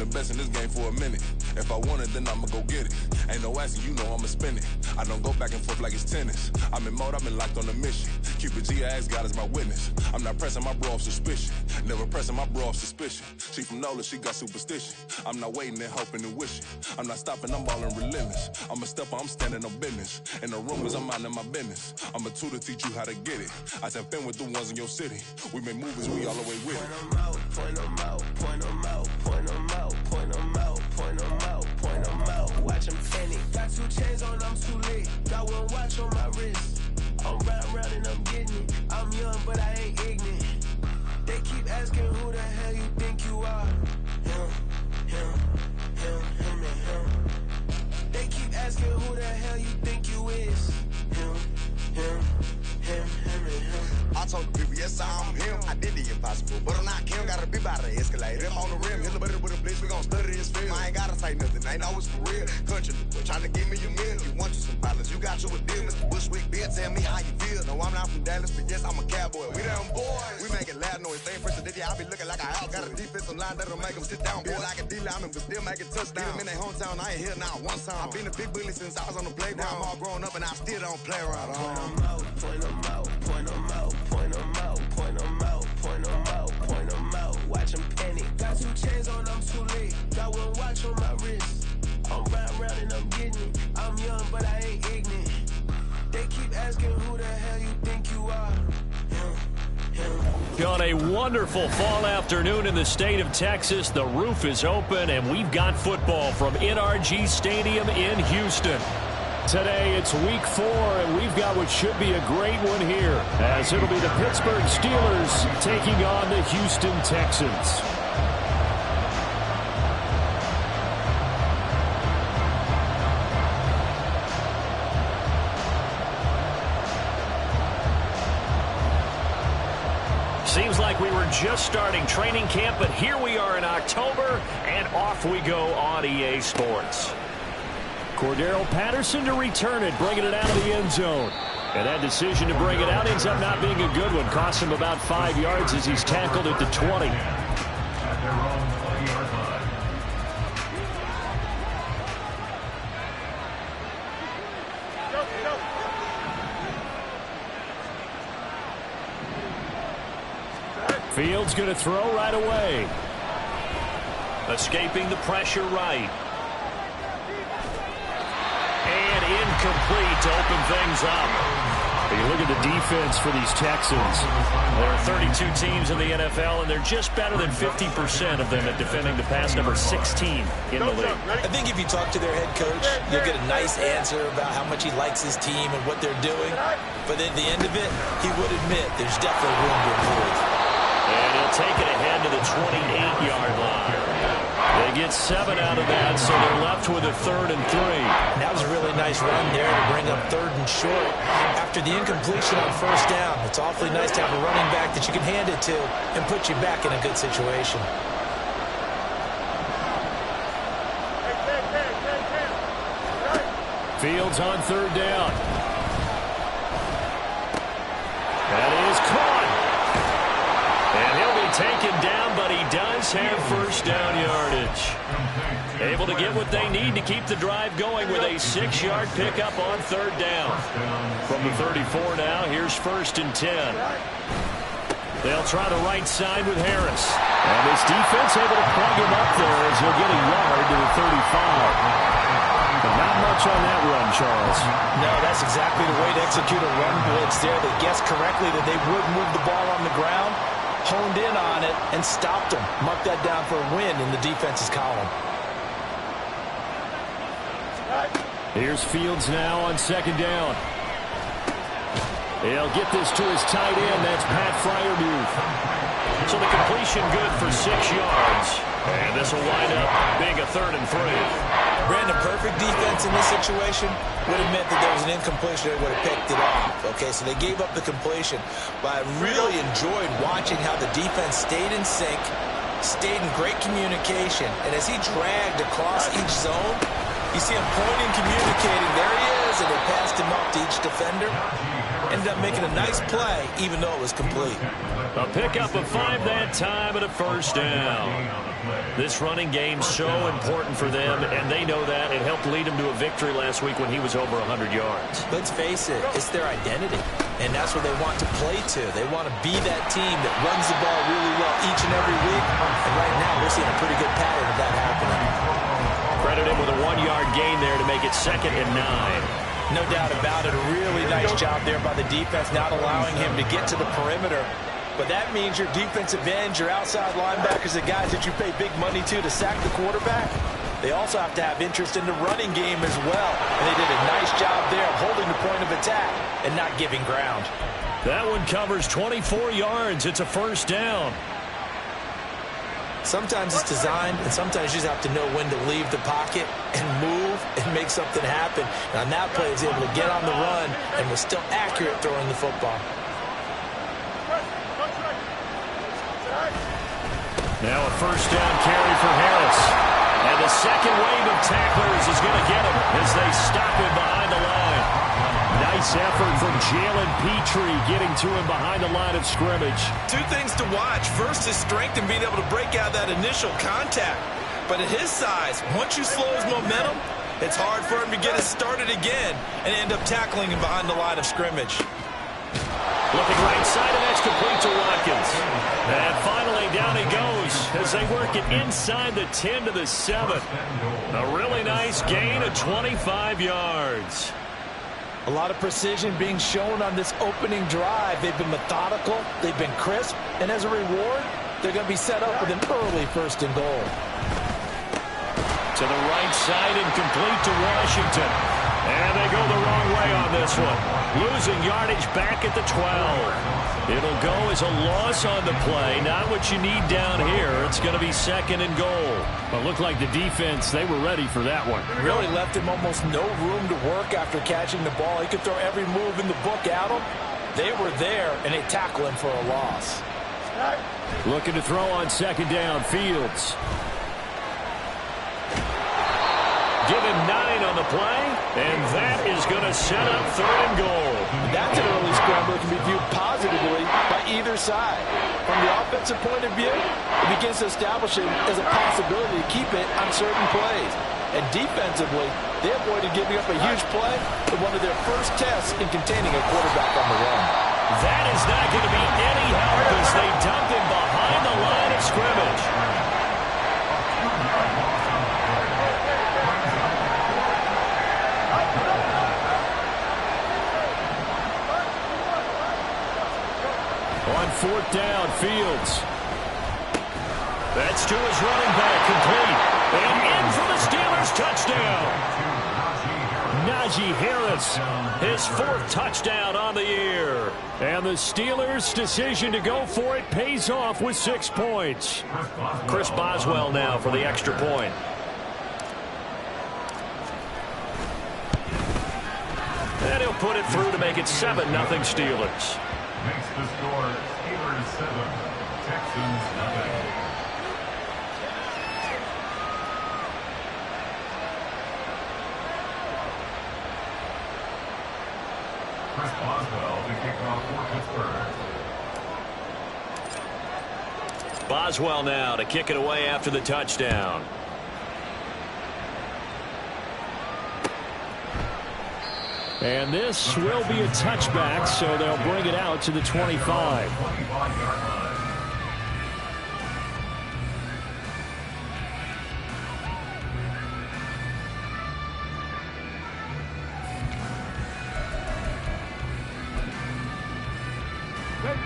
the best in this game for a minute. If I want it, then I'ma go get it. Ain't no asking, you know I'ma spend it. I don't go back and forth like it's tennis. I'm in mode, I've been locked on a mission. Cupid G, I ask God as my witness. I'm not pressing my bro off suspicion. Never pressing my bro off suspicion. She from Nola, she got superstition. I'm not waiting and hoping and wishing. I'm not stopping, I'm ballin' relentless. I'm a stepper, I'm standing on business. In the rumors, I'm minding my business. I'm a tutor, teach you how to get it. I said, been with the ones in your city. We make movies, we all the way with it. Point them out, point them out, point them out, point them out, point them out, point them out. Watch them penny. Got 2 chains on, I'm too late. Got 1 watch on my wrist. I'm round and I'm getting it. I'm young, but I ain't ignorant. They keep asking who the hell you think you are. Him, and him. They keep asking who the hell you think you is. Him, and him. I told the people, yes, I'm him. I did the impossible, but I'm not Kim. Gotta be by the escalator. Him on the rim, hit the butter with a blitz. We gon' study this film. I ain't gotta say nothing, ain't always for real. Country, trying to give me your meal. You want you some problems, you got you a deal. Mr. Bushwick, Bill, tell me how you feel. No, I'm not from Dallas, but yes, I'm a cowboy. We them boys. We make it loud noise. They first today, I be looking like I out. Got a defensive line that'll make them sit down. Feel like a D-lineman, but still make it touchdown. Get them in their hometown, I ain't here now one time. I've been a big bully since I was on the playground. I'm all grown up and I still don't play around. Point them out, point them out, point them out, point them out, point them out, point them out. Watch them penny. Got 2 chains on, I'm too late. Got 1 watch on my wrist. I'm round and I'm getting it. I'm young, but I ain't ignorant. They keep asking who the hell you think you are. On a wonderful fall afternoon in the state of Texas, the roof is open, and we've got football from NRG Stadium in Houston. Today, it's week 4, and we've got what should be a great one here, as it'll be the Pittsburgh Steelers taking on the Houston Texans. Seems like we were just starting training camp, but here we are in October, and off we go on EA Sports. Cordero Patterson to return it, bringing it out of the end zone. And that decision to bring it out ends up not being a good one. Cost him about 5 yards as he's tackled at the 20. Fields going to throw right away. Escaping the pressure right. And incomplete to open things up. You look at the defense for these Texans. There are 32 teams in the NFL, and they're just better than 50% of them at defending the pass, number 16 in the league. I think if you talk to their head coach, you'll get a nice answer about how much he likes his team and what they're doing. But at the end of it, he would admit there's definitely room to improve. And he'll take it ahead to the 28-yard line. They get 7 out of that, so they're left with a 3rd and 3. That was a really nice run there to bring up 3rd and short. After the incompletion on 1st down, it's awfully nice to have a running back that you can hand it to and put you back in a good situation. Fields on 3rd down. That is caught. And he'll be taken down, but he does have 1st down yardage. Able to get what they need to keep the drive going with a 6-yard pickup on 3rd down. From the 34 now, here's 1st and 10. They'll try the right side with Harris. And this defense able to plug him up there as he'll get a yard to the 35. But not much on that run, Charles. No, that's exactly the way to execute a run blitz there. They guessed correctly that they would move the ball on the ground, honed in on it, and stopped them. Mark that down for a win in the defense's column. Here's Fields now on 2nd down. He'll get this to his tight end. That's Pat Freiermuth. So the completion good for 6 yards. And this will wind up being a 3rd and 3. Brandon, perfect defense in this situation would have meant that there was an incompletion. They would have picked it off. Okay, so they gave up the completion. But I really enjoyed watching how the defense stayed in sync, stayed in great communication. And as he dragged across each zone, you see him pointing, communicating. There he is, and they passed him up to each defender. Ended up making a nice play, even though it was complete. A pickup of 5 that time and a first down. This running game's so important for them, and they know that. It helped lead them to a victory last week when he was over 100 yards. Let's face it, it's their identity, and that's what they want to play to. They want to be that team that runs the ball really well each and every week, and right now we're seeing a pretty good pattern of that happening. Credit him with a 1-yard gain there to make it 2nd and 9. No doubt about it. A really nice job there by the defense, not allowing him to get to the perimeter. But that means your defensive ends, your outside linebackers, the guys that you pay big money to sack the quarterback, they also have to have interest in the running game as well. And they did a nice job there of holding the point of attack and not giving ground. That one covers 24 yards. It's a first down. Sometimes it's designed, and sometimes you just have to know when to leave the pocket and move and make something happen. And on that play, he was able to get on the run and was still accurate throwing the football. Now a first down carry for Harris. And the second wave of tacklers is going to get him as they stop him behind the line. Nice effort from Jalen Petrie getting to him behind the line of scrimmage. 2 things to watch. First, his strength and being able to break out that initial contact. But at his size, once you slow his momentum, it's hard for him to get it started again and end up tackling him behind the line of scrimmage. Looking right side, and that's complete to Watkins. And finally, down he goes as they work it inside the 10 to the 7. A really nice gain of 25 yards. A lot of precision being shown on this opening drive. They've been methodical, they've been crisp, and as a reward, they're going to be set up with an early 1st and goal. To the right side and complete to Washington. And they go the wrong way on this one. Losing yardage back at the 12. It'll go as a loss on the play. Not what you need down here. It's going to be 2nd and goal. But looked like the defense, they were ready for that one. Really left him almost no room to work after catching the ball. He could throw every move in the book at him. They were there, and they tackle him for a loss. Looking to throw on 2nd down, Fields. Give him 9 on the play, and that is going to set up 3rd and goal. That's an early scramble that can be viewed positively by either side. From the offensive point of view, it begins to establish it as a possibility to keep it on certain plays. And defensively, they avoided giving up a huge play with one of their first tests in containing a quarterback on the run. That is not going to be any help as they dump him behind the line of scrimmage. On 4th down, Fields. That's to his running back, complete. And in for the Steelers touchdown. Najee Harris, his 4th touchdown on the year. And the Steelers' decision to go for it pays off with 6 points. Chris Boswell now for the extra point. And he'll put it through to make it 7-0 Steelers. Makes the score Steelers 7, Texans 0. Chris Boswell to kick off for Pittsburgh. Boswell now to kick it away after the touchdown. And this will be a touchback, so they'll bring it out to the 25.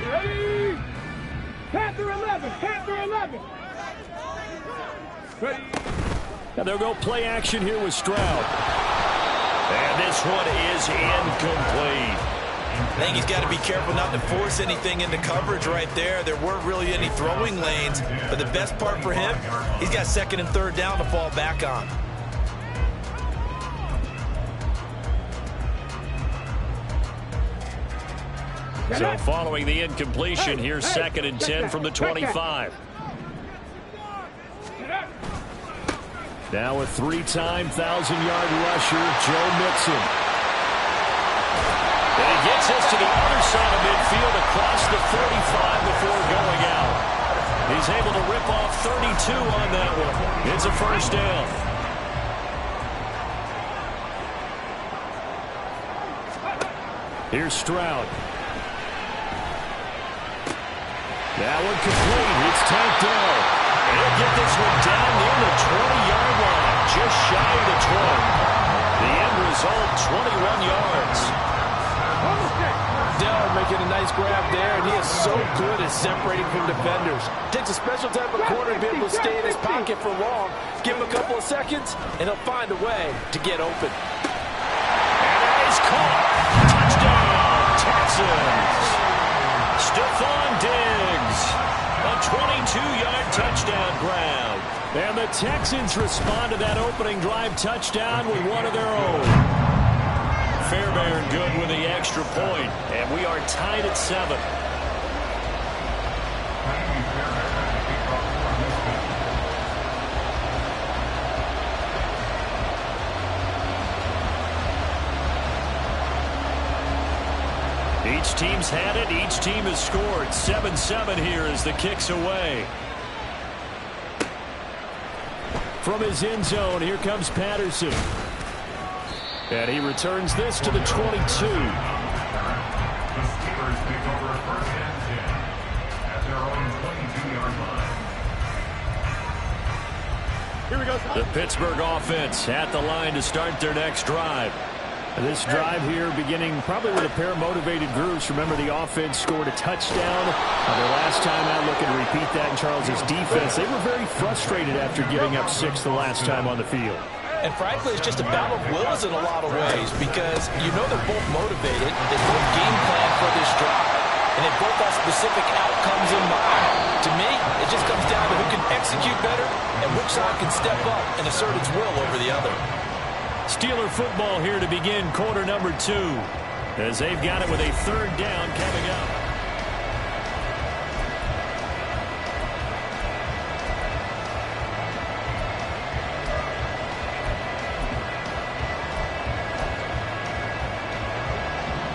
Ready? Panther 11, Panther 11. Ready? Now they'll go play action here with Stroud. And this one is incomplete. I think he's got to be careful not to force anything into coverage right there. There weren't really any throwing lanes, but the best part for him, he's got 2nd and 3rd down to fall back on. So following the incompletion, here's 2nd and 10 from the 25. Now a 3-time 1,000-yard rusher, Joe Mixon. And he gets us to the other side of midfield across the 45 before going out. He's able to rip off 32 on that one. It's a first down. Here's Stroud. That one complete. It's tanked down. And he'll get this one down near the 20-yard line, just shy of the 20. The end result, 21 yards. Dell making a nice grab there, and he is so good at separating from defenders. Takes a special type of corner to be able to stay in his pocket for long. Give him a couple of seconds, and he'll find a way to get open. And that is caught. Touchdown, Texans. Stephon Diggs. A 22-yard touchdown grab. And the Texans respond to that opening drive touchdown with one of their own. Fairbairn good with the extra point, and we are tied at 7. Each team's had it. Each team has scored. 7-7 here as the kick's away. From his end zone, here comes Patterson. And he returns this to the 22. The Steelers pick over a first and 10 at their own 22-yard line. Here we go. The Pittsburgh offense at the line to start their next drive. This drive here beginning probably with a pair of motivated groups. Remember, the offense scored a touchdown. Their last time out, looking to repeat that in Charles's defense. They were very frustrated after giving up 6 the last time on the field. And frankly, it's just a battle of wills in a lot of ways because you know they're both motivated. They both game plan for this drive. And they both have specific outcomes in mind. To me, it just comes down to who can execute better and which side can step up and assert its will over the other. Steeler football here to begin quarter number 2 as they've got it with a third down coming up.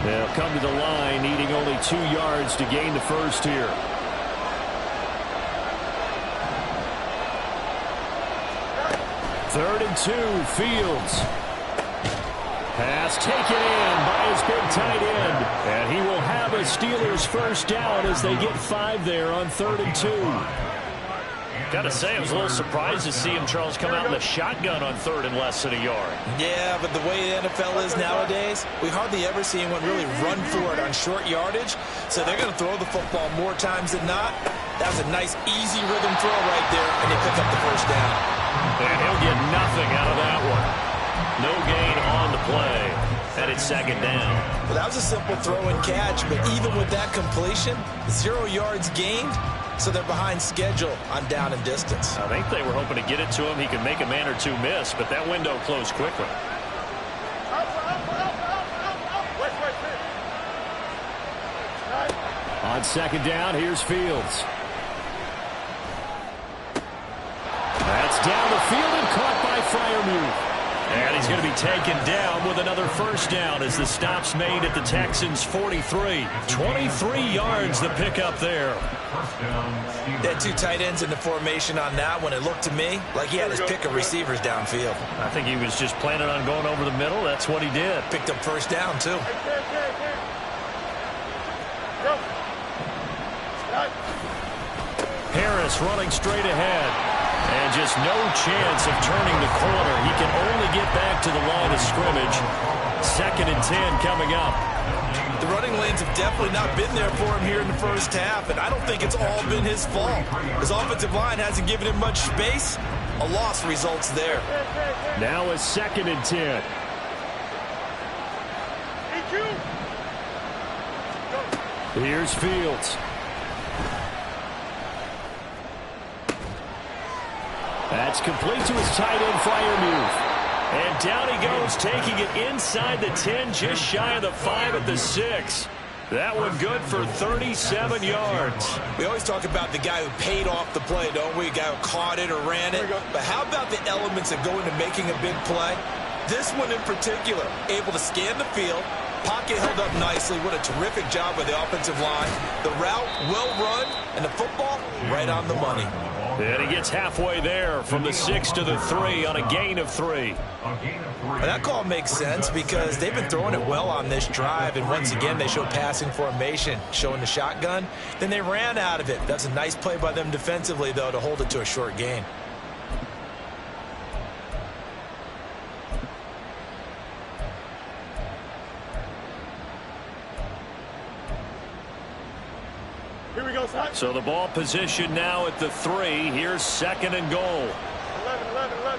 They'll come to the line needing only 2 yards to gain the first here. Third and 2, Fields. Pass taken in by his big tight end. And he will have a Steelers first down as they get 5 there on 3rd and 2. Got to say, I was a little surprised to see him, Charles, come out in the shotgun on 3rd and less than a yard. Yeah, but the way the NFL is nowadays, we hardly ever see anyone really run for it on short yardage. So they're going to throw the football more times than not. That was a nice, easy rhythm throw right there, and they pick up the first down. And he'll get nothing out of that one. No gain on the play. And it's 2nd down. Well, that was a simple throw and catch, but even with that completion, 0 yards gained, so they're behind schedule on down and distance. I think they were hoping to get it to him. He could make a man or two miss, but that window closed quickly. On 2nd down, here's Fields. That's down the field and caught by Freiermuth. And he's going to be taken down with another first down as the stop's made at the Texans' 43. 23 yards the pickup there. They had 2 tight ends in the formation on that one. It looked to me like he had his pick of receivers downfield. I think he was just planning on going over the middle. That's what he did. Picked up first down, too. Harris running straight ahead. And just no chance of turning the corner. He can only get back to the line of scrimmage. 2nd and 10 coming up. The running lanes have definitely not been there for him here in the first half, and I don't think it's all been his fault. His offensive line hasn't given him much space. A loss results there. Now a 2nd and 10. Here's Fields. That's complete to his tight end, Freiermuth. And down he goes, taking it inside the 10, just shy of the 5 at the 6. That one good for 37 yards. We always talk about the guy who paid off the play, don't we? A guy who caught it or ran it. But how about the elements that go into making a big play? This one in particular, able to scan the field, Pocket held up nicely. What a terrific job by the offensive line. The route, well run, and the football, right on the money. And he gets halfway there from the 6 to the 3 on a gain of 3. And that call makes sense because they've been throwing it well on this drive, and once again they show passing formation, showing the shotgun. Then they ran out of it. That's a nice play by them defensively, though, to hold it to a short gain. Here we go, son. So the ball position now at the 3. Here's 2nd and goal. 11.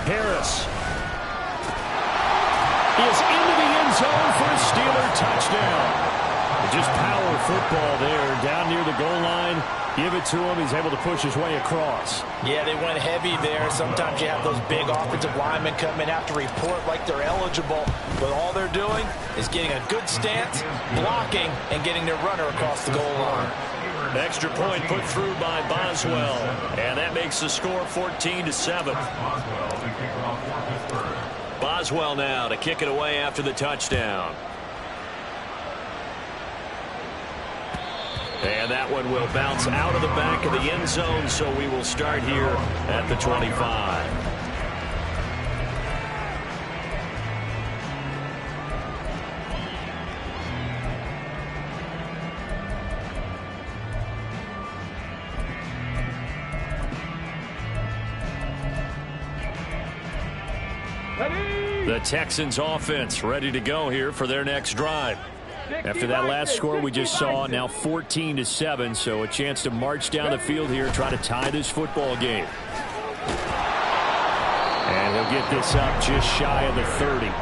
Harris is into the end zone for a Steeler touchdown. Just power football there down near the goal line. Give it to him. He's able to push his way across. Yeah, they went heavy there. Sometimes you have those big offensive linemen come in, have to report like they're eligible. But all they're doing is getting a good stance, blocking, and getting their runner across the goal line. Extra point put through by Boswell. And that makes the score 14-7. Boswell now to kick it away after the touchdown. And that one will bounce out of the back of the end zone, so we will start here at the 25. The Texans offense ready to go here for their next drive. After that last score we just saw, now 14-7, so a chance to march down the field here, try to tie this football game. And he'll get this up just shy of the 30.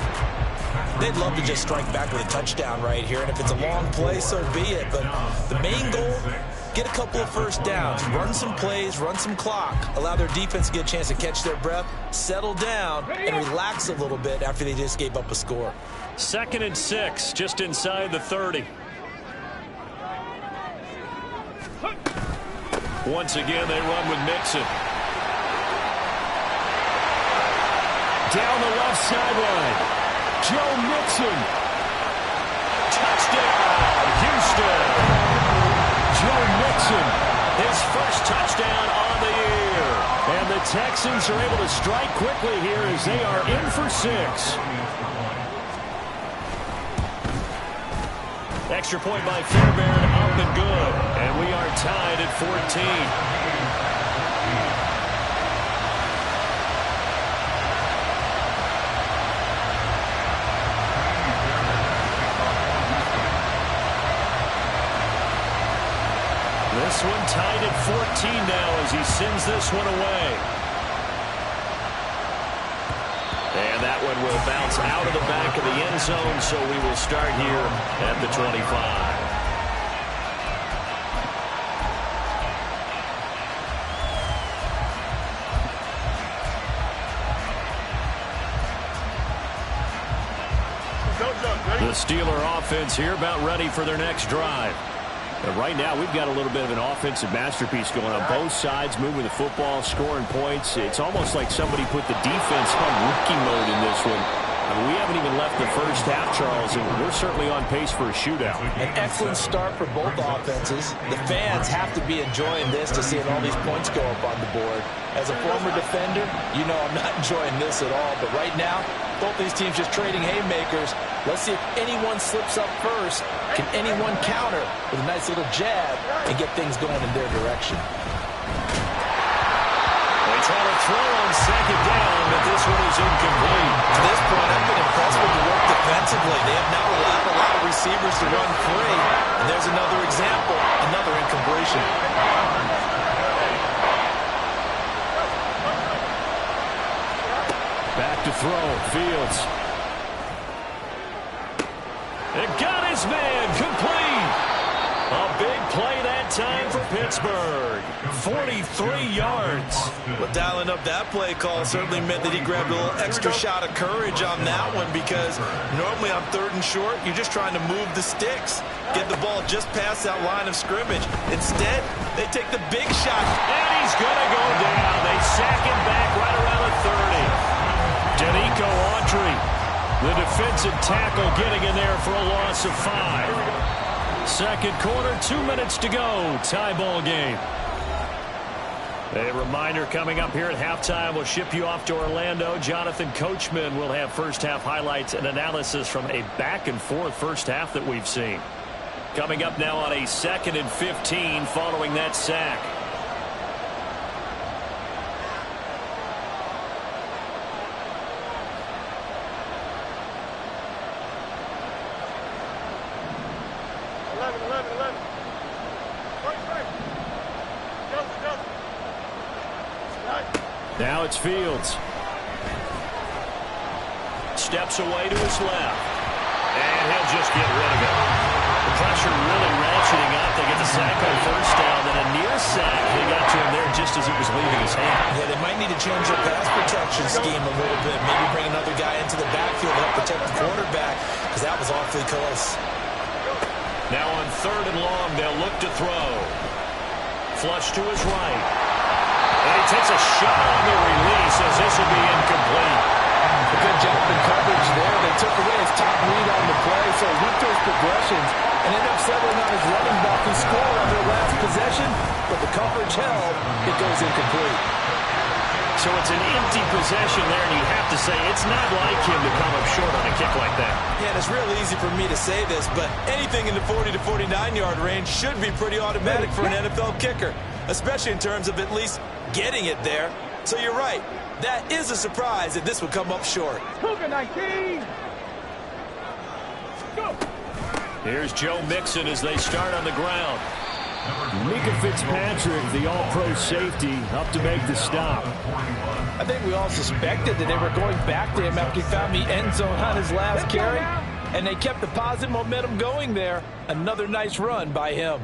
They'd love to just strike back with a touchdown right here, and if it's a long play, so be it. But the main goal, get a couple of first downs, run some plays, run some clock, allow their defense to get a chance to catch their breath, settle down, and relax a little bit after they just gave up a score. 2nd and 6, just inside the 30. Once again, they run with Mixon. Down the left sideline, Joe Mixon. Touchdown, Houston. Joe Mixon, his first touchdown on the year. And the Texans are able to strike quickly here as they are in for 6. Extra point by Fairbairn, up and good. And we are tied at 14. This one tied at 14 now as he sends this one away. And that one will bounce out of the back of the end zone, so we will start here at the 25. The Steeler offense here about ready for their next drive. Right now, we've got a little bit of an offensive masterpiece going on both sides, moving the football, scoring points. It's almost like somebody put the defense on rookie mode in this one. I mean, we haven't even left the first half, Charles, and we're certainly on pace for a shootout. An excellent start for both offenses. The fans have to be enjoying this to see all these points go up on the board. As a former defender, you know I'm not enjoying this at all. But right now, both these teams just trading haymakers. Let's see if anyone slips up first. Can anyone counter with a nice little jab and get things going in their direction? They try to throw on 2nd down, but this one is incomplete. To this point, I've been impressed with the work defensively. They have now allowed a lot of receivers to run free. And there's another example, another incompletion. Back to throw, Fields. It got his man, complete. A big play that time for Pittsburgh. 43 yards. Well, dialing up that play call certainly meant that he grabbed a little extra shot of courage on that one, because normally on 3rd and short, you're just trying to move the sticks, get the ball just past that line of scrimmage. Instead, they take the big shot. And he's going to go down. They sack him back right around the 30. Danico Autry The defensive tackle getting in there for a loss of 5. Second quarter, 2 minutes to go. Tie ball game. A reminder coming up here at halftime. We'll ship you off to Orlando. Jonathan Coachman will have first half highlights and analysis from a back-and-forth first half that we've seen. Coming up now on a 2nd and 15 following that sack. Now it's Fields. Steps away to his left. And he'll just get rid of it. The pressure really ratcheting up. They get the sack on first down. Then a near sack. They got to him there just as it was leaving his hand. Yeah, they might need to change their pass protection scheme a little bit. Maybe bring another guy into the backfield to help protect the quarterback, because that was awfully close. Now on 3rd and long, they'll look to throw. Flush to his right. And he takes a shot on the release as this will be incomplete. A good job in coverage there. They took away his top lead on the play, so he went through his progressions and ended up settling on his running back who scored on their last possession, but the coverage held. It goes incomplete. So it's an empty possession there, and you have to say it's not like him to come up short on a kick like that. Yeah, and it's real easy for me to say this, but anything in the 40 to 49-yard range should be pretty automatic for an NFL kicker, especially in terms of at least getting it there. So you're right. That is a surprise that this would come up short. Cougar 19. Go. Here's Joe Mixon as they start on the ground. Mika Fitzpatrick, the all-pro safety, up to make the stop. I think we all suspected that they were going back to him after he found the end zone on his last carry, and they kept the positive momentum going there. Another nice run by him.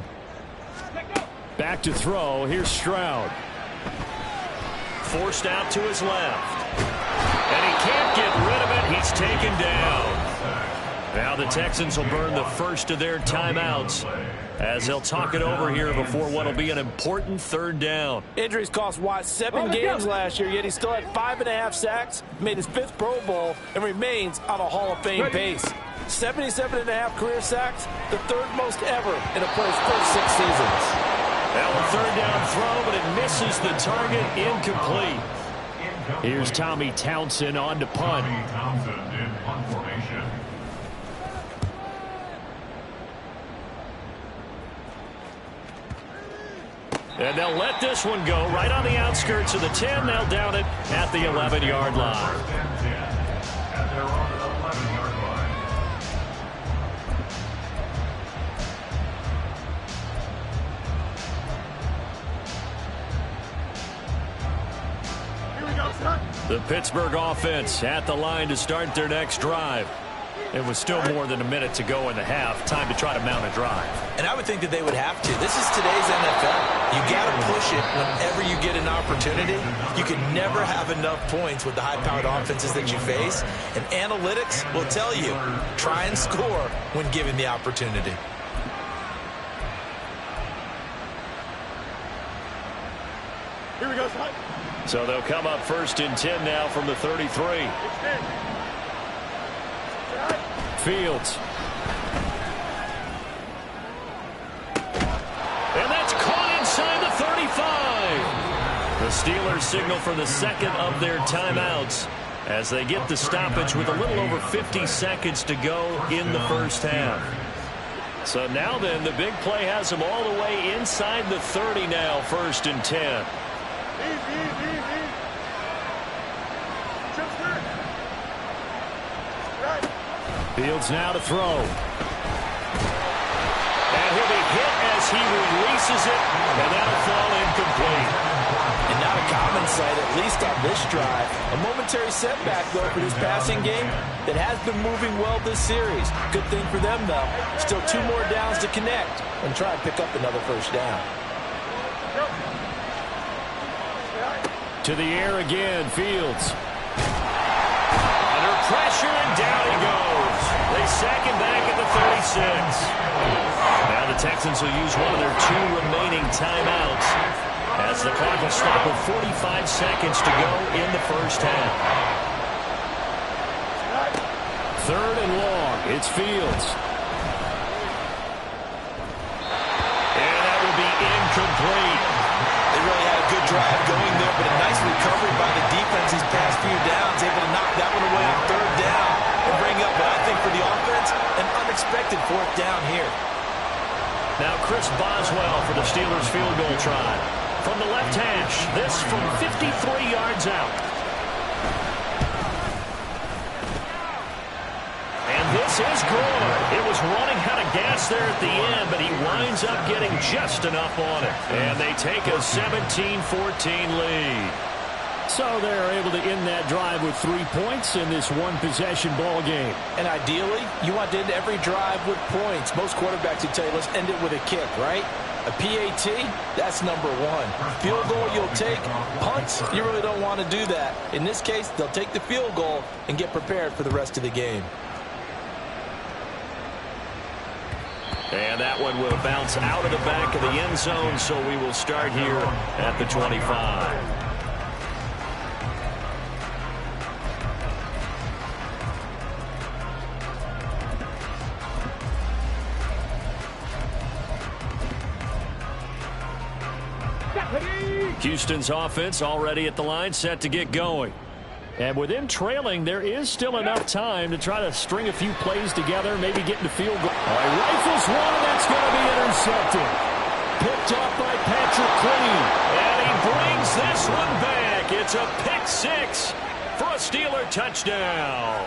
Back to throw. Here's Stroud. Forced out to his left. And he can't get rid of it. He's taken down. Now the Texans will burn the first of their timeouts as they'll talk it over here before what will be an important 3rd down. Injuries cost Watt 7 games last year, yet he still had 5.5 sacks, made his 5th Pro Bowl, and remains on a Hall of Fame pace. 77.5 career sacks, the 3rd most ever in a player's first 6 seasons. Now a 3rd down throw, but it misses the target, incomplete. Here's Tommy Townsend on to punt. Townsend in punt formation. And they'll let this one go right on the outskirts of the 10. They'll down it at the 11-yard line. At their own 11-yard line. Here we go, son. The Pittsburgh offense at the line to start their next drive. It was still more than a minute to go in the half. Time to try to mount a drive. And I would think that they would have to. This is today's NFL. You got to push it whenever you get an opportunity. You can never have enough points with the high-powered offenses that you face. And analytics will tell you, try and score when given the opportunity. Here we go, son. So they'll come up 1st and 10 now from the 33. Fields. And that's caught inside the 35. The Steelers signal for the 2nd of their timeouts as they get the stoppage with a little over 50 seconds to go in the first half. So now then, the big play has them all the way inside the 30 now, 1st and 10. Easy. Fields now to throw. And he'll be hit as he releases it, and that'll fall incomplete. And not a common sight, at least on this drive. A momentary setback, though, for this passing game that has been moving well this series. Good thing for them, though. Still 2 more downs to connect and try and pick up another first down. To the air again, Fields. Under pressure, and down he goes. They sack him back at the 36. Now the Texans will use one of their 2 remaining timeouts as the clock will stop with 45 seconds to go in the first half. 3rd and long. It's Fields. And that will be incomplete. They really had a good drive going there, but a nice recovery by the defense these past few downs, able to knock that one away on 3rd down and bring up what I think for the offense, an unexpected 4th down here. Now Chris Boswell for the Steelers field goal try. From the left hash, this from 53 yards out. And this is good. It was running out of gas there at the end, but he winds up getting just enough on it. And they take a 17-14 lead. So they're able to end that drive with 3 points in this one-possession ball game. And ideally, you want to end every drive with points. Most quarterbacks would tell you, let's end it with a kick, right? A PAT, that's number 1. Field goal you'll take. Punts, you really don't want to do that. In this case, they'll take the field goal and get prepared for the rest of the game. And that one will bounce out of the back of the end zone, so we will start here at the 25. Houston's offense already at the line, set to get going. And with them trailing, there is still enough time to try to string a few plays together, maybe get into field goal. Rifles one, and that's going to be intercepted. Picked up by Patrick Queen. And he brings this one back. It's a pick 6 for a Steeler touchdown.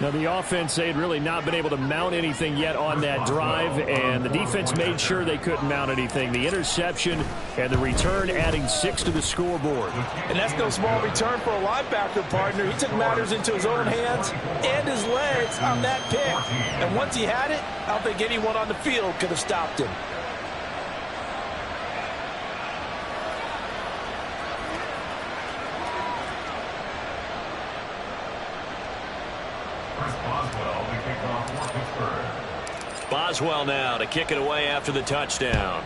Now, the offense, they had really not been able to mount anything yet on that drive, and the defense made sure they couldn't mount anything. The interception and the return adding 6 to the scoreboard. And that's no small return for a linebacker partner. He took matters into his own hands and his legs on that pick. And once he had it, I don't think anyone on the field could have stopped him. Boswell now to kick it away after the touchdown.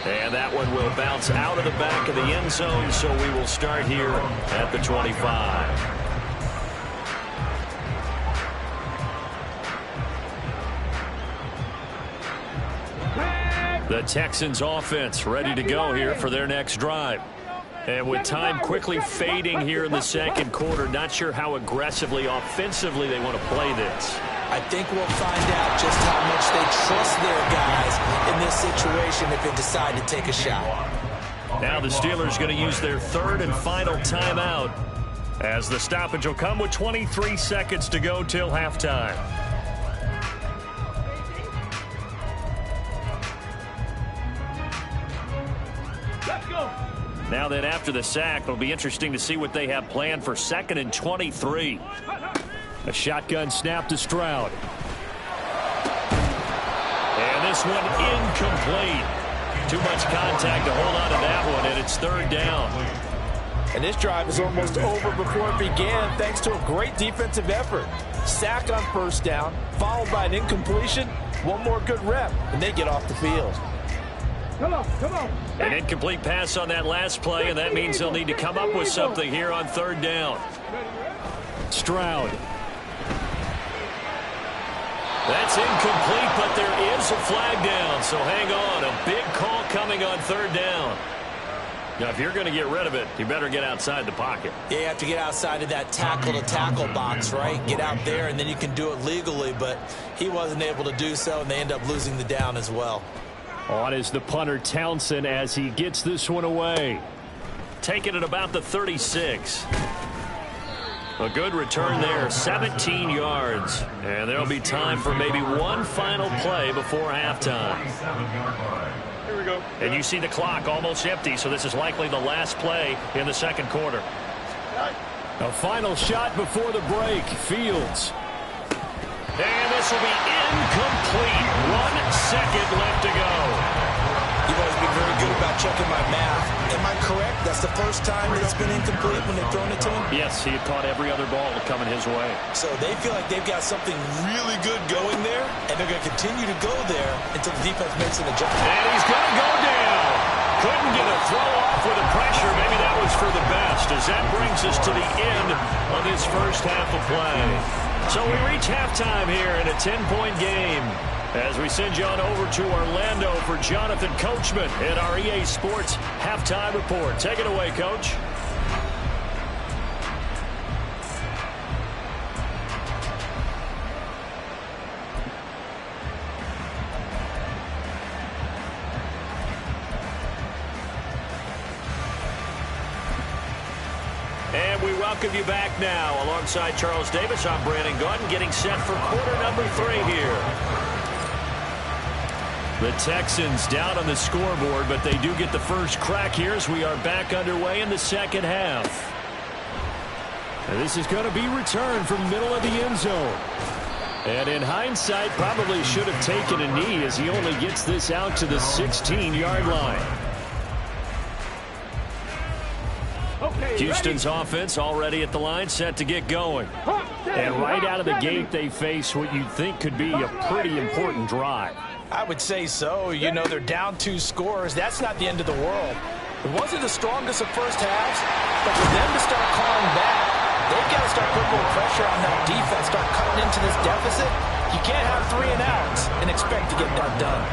And that one will bounce out of the back of the end zone, so we will start here at the 25. The Texans offense ready to go here for their next drive. And with time quickly fading here in the second quarter, not sure how aggressively, offensively they want to play this. I think we'll find out just how much they trust their guys in this situation if they decide to take a shot. Now the Steelers going to use their 3rd and final timeout as the stoppage will come with 23 seconds to go till halftime. Let's go. Now that after the sack, it'll be interesting to see what they have planned for 2nd and 23. A shotgun snap to Stroud. And this one incomplete. Too much contact to hold on to that one, and it's 3rd down. And this drive is almost over before it began thanks to a great defensive effort. Sack on 1st down, followed by an incompletion. One more good rep, and they get off the field. Come on, come on. An incomplete pass on that last play, and that means they'll need to come up with something here on 3rd down. Stroud. That's incomplete, but there is a flag down, so hang on. A big call coming on 3rd down. Now, if you're going to get rid of it, you better get outside the pocket. Yeah, you have to get outside of that tackle-to-tackle box, right? Get out there, and then you can do it legally, but he wasn't able to do so, and they end up losing the down as well. On is the punter, Townsend, as he gets this one away. Taking it about the 36. A good return there, 17 yards. And there'll be time for maybe one final play before halftime. Here we go. And you see the clock almost empty, so this is likely the last play in the second quarter. A final shot before the break. Fields. And this will be incomplete. 1 second left to go. You've always been very good about checking my math. Am I correct? That's the first time that it's been incomplete when they've thrown it to him? Yes, he had caught every other ball coming his way. So they feel like they've got something really good going there, and they're going to continue to go there until the defense makes an adjustment. And he's going to go down. Couldn't get a throw off with the pressure. Maybe that was for the best, as that brings us to the end of this first half of play. So we reach halftime here in a 10-point game, as we send you on over to Orlando for Jonathan Coachman in our EA Sports Halftime Report. Take it away, Coach. And we welcome you back now. Alongside Charles Davis, I'm Brandon Gaudin, getting set for quarter number 3 here. The Texans down on the scoreboard, but they do get the first crack here as we are back underway in the second half. And this is going to be returned from middle of the end zone. And in hindsight, probably should have taken a knee, as he only gets this out to the 16-yard line. Houston's offense already at the line, set to get going. And right out of the gate, they face what you'd think could be a pretty important drive. I would say so. You know, they're down 2 scores. That's not the end of the world. It wasn't the strongest of first halves, but for them to start calling back, they've got to start putting more pressure on that defense, start cutting into this deficit. You can't have 3 and outs and expect to get that done.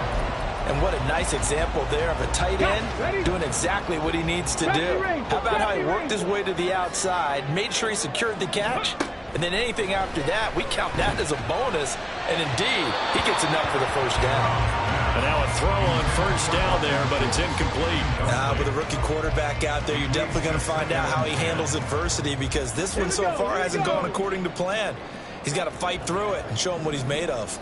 And what a nice example there of a tight end doing exactly what he needs to do. How about how he worked his way to the outside, made sure he secured the catch, and then anything after that, we count that as a bonus. And indeed, he gets enough for the first down. And now a throw on first down there, but it's incomplete. With a rookie quarterback out there, you're definitely going to find out how he handles adversity, because this one so far hasn't gone according to plan. He's got to fight through it and show him what he's made of.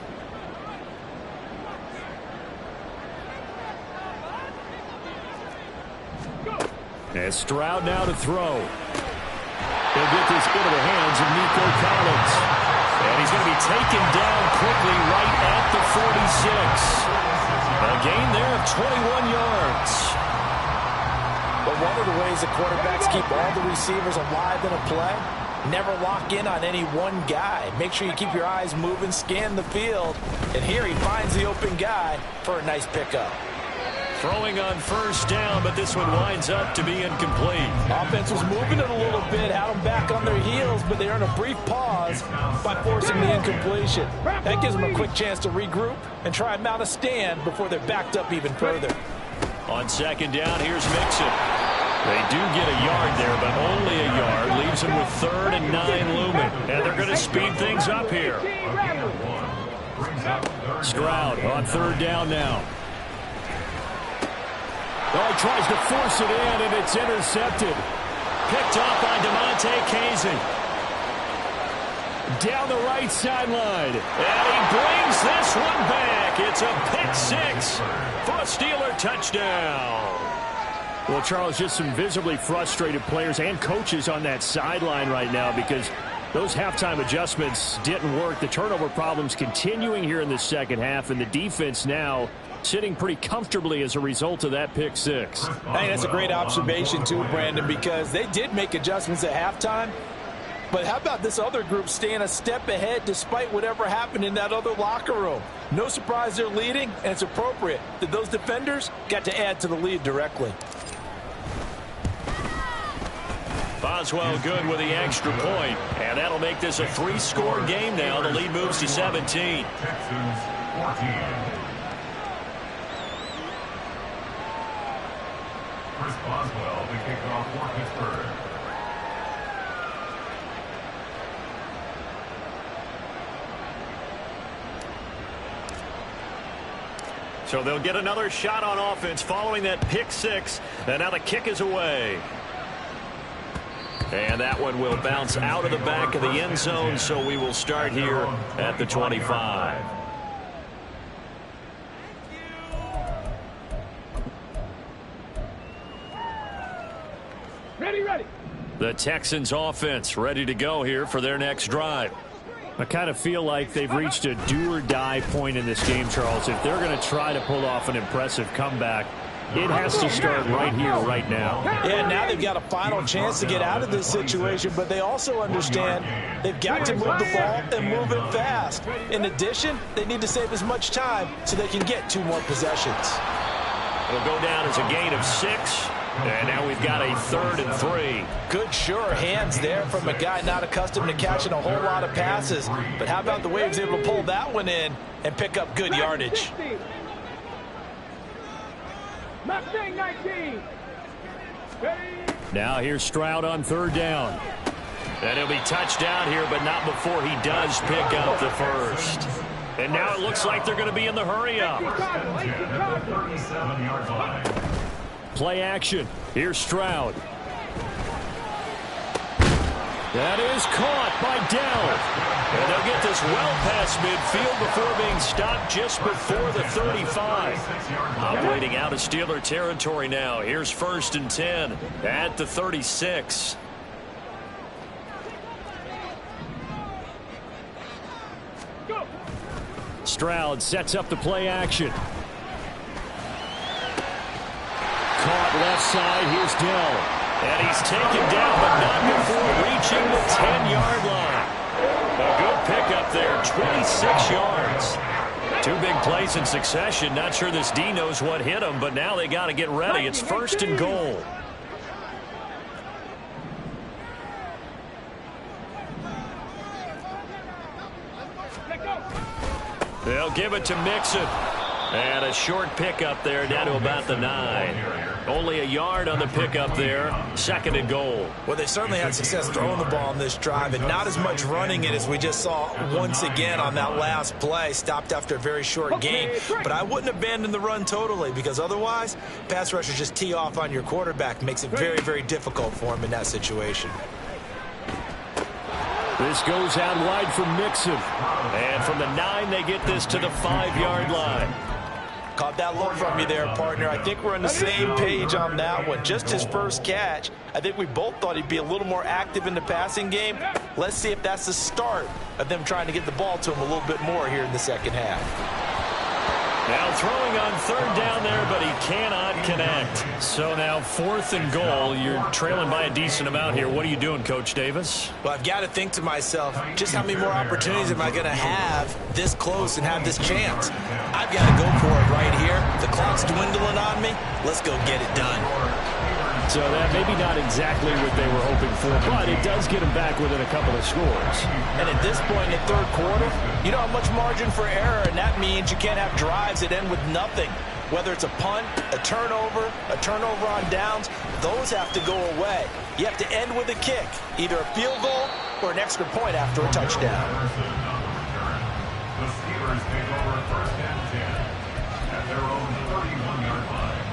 And Stroud now to throw. He'll get this into the hands of Nico Collins. And he's going to be taken down quickly right at the 46. A gain there of 21 yards. But one of the ways the quarterbacks keep all the receivers alive in a play, never lock in on any one guy. Make sure you keep your eyes moving, scan the field. And here he finds the open guy for a nice pickup. Throwing on first down, but this one winds up to be incomplete. Offense was moving it a little bit, had them back on their heels, but they earn a brief pause by forcing the incompletion. That gives them a quick chance to regroup and try and mount a stand before they're backed up even further. On second down, here's Mixon. They do get a yard there, but only a yard. Leaves them with 3rd and 9 looming. And they're going to speed things up here. Stroud on 3rd down now. Oh, he tries to force it in, and it's intercepted. Picked off by DeMonte Casey. Down the right sideline. And he brings this one back. It's a pick 6 for a Steeler touchdown. Well, Charles, just some visibly frustrated players and coaches on that sideline right now, because those halftime adjustments didn't work. The turnover problems continuing here in the second half, and the defense now sitting pretty comfortably as a result of that pick 6. I think that's a great observation too, Brandon, because they did make adjustments at halftime. But how about this other group staying a step ahead despite whatever happened in that other locker room? No surprise they're leading, and it's appropriate that those defenders got to add to the lead directly. Boswell good with the extra point, and that'll make this a 3-score game now. The lead moves to 17. Texans 14. Chris Boswell, the kickoff for Pittsburgh. So they'll get another shot on offense following that pick 6, and now the kick is away. And that one will bounce out of the back of the end zone, so we will start here at the 25. Ready. The Texans offense ready to go here for their next drive. I kind of feel like they've reached a do-or-die point in this game, Charles. If they're going to try to pull off an impressive comeback, it has to start right here, right now. Yeah, now they've got a final chance to get out of this situation, but they also understand they've got to move the ball and move it fast. In addition, they need to save as much time so they can get 2 more possessions. It'll go down as a gain of 6. And now we've got a 3rd and 3. Good, sure hands there from a guy not accustomed to catching a whole lot of passes. But how about the way he was able to pull that one in and pick up good yardage? Now here's Stroud on 3rd down. And he'll be touchdown here, but not before he does pick up the 1st. And now it looks like they're going to be in the hurry-up. 37-yard line. Play action. Here's Stroud. That is caught by Dell. And they'll get this well past midfield before being stopped just before the 35. Operating out of Steeler territory now. Here's 1st and 10 at the 36. Stroud sets up the play action. Caught left side. Here's Dell. And he's taken down, but not before reaching the 10-yard line. A good pickup there, 26 yards. 2 big plays in succession. Not sure this D knows what hit him, but now they got to get ready. It's 1st and goal. They'll give it to Mixon. And a short pickup there down to about the 9. Only a yard on the pickup there. 2nd and goal. Well, they certainly had success throwing the ball on this drive and not as much running it as we just saw once again on that last play. Stopped after a very short gain. But I wouldn't abandon the run totally because otherwise, pass rushers just tee off on your quarterback. Makes it very, very difficult for him in that situation. This goes out wide for Mixon. And from the 9, they get this to the 5-yard line. Caught that look from you there, partner. I think we're on the same page on that one. Just his first catch. I think we both thought he'd be a little more active in the passing game. Let's see if that's the start of them trying to get the ball to him a little bit more here in the second half. Now throwing on 3rd down there, but he cannot connect. So now 4th and goal. You're trailing by a decent amount here. What are you doing, Coach Davis? Well, I've got to think to myself, just how many more opportunities am I going to have this close and have this chance? I've got to go for it right here. The clock's dwindling on me. Let's go get it done. So that maybe not exactly what they were hoping for, but it does get them back within a couple of scores. And at this point in the 3rd quarter, you don't have much margin for error, and that means you can't have drives that end with nothing. Whether it's a punt, a turnover on downs, those have to go away. You have to end with a kick, either a field goal or an extra point after a touchdown. The Steelers take over 1st and 10 at their own 31-yard line.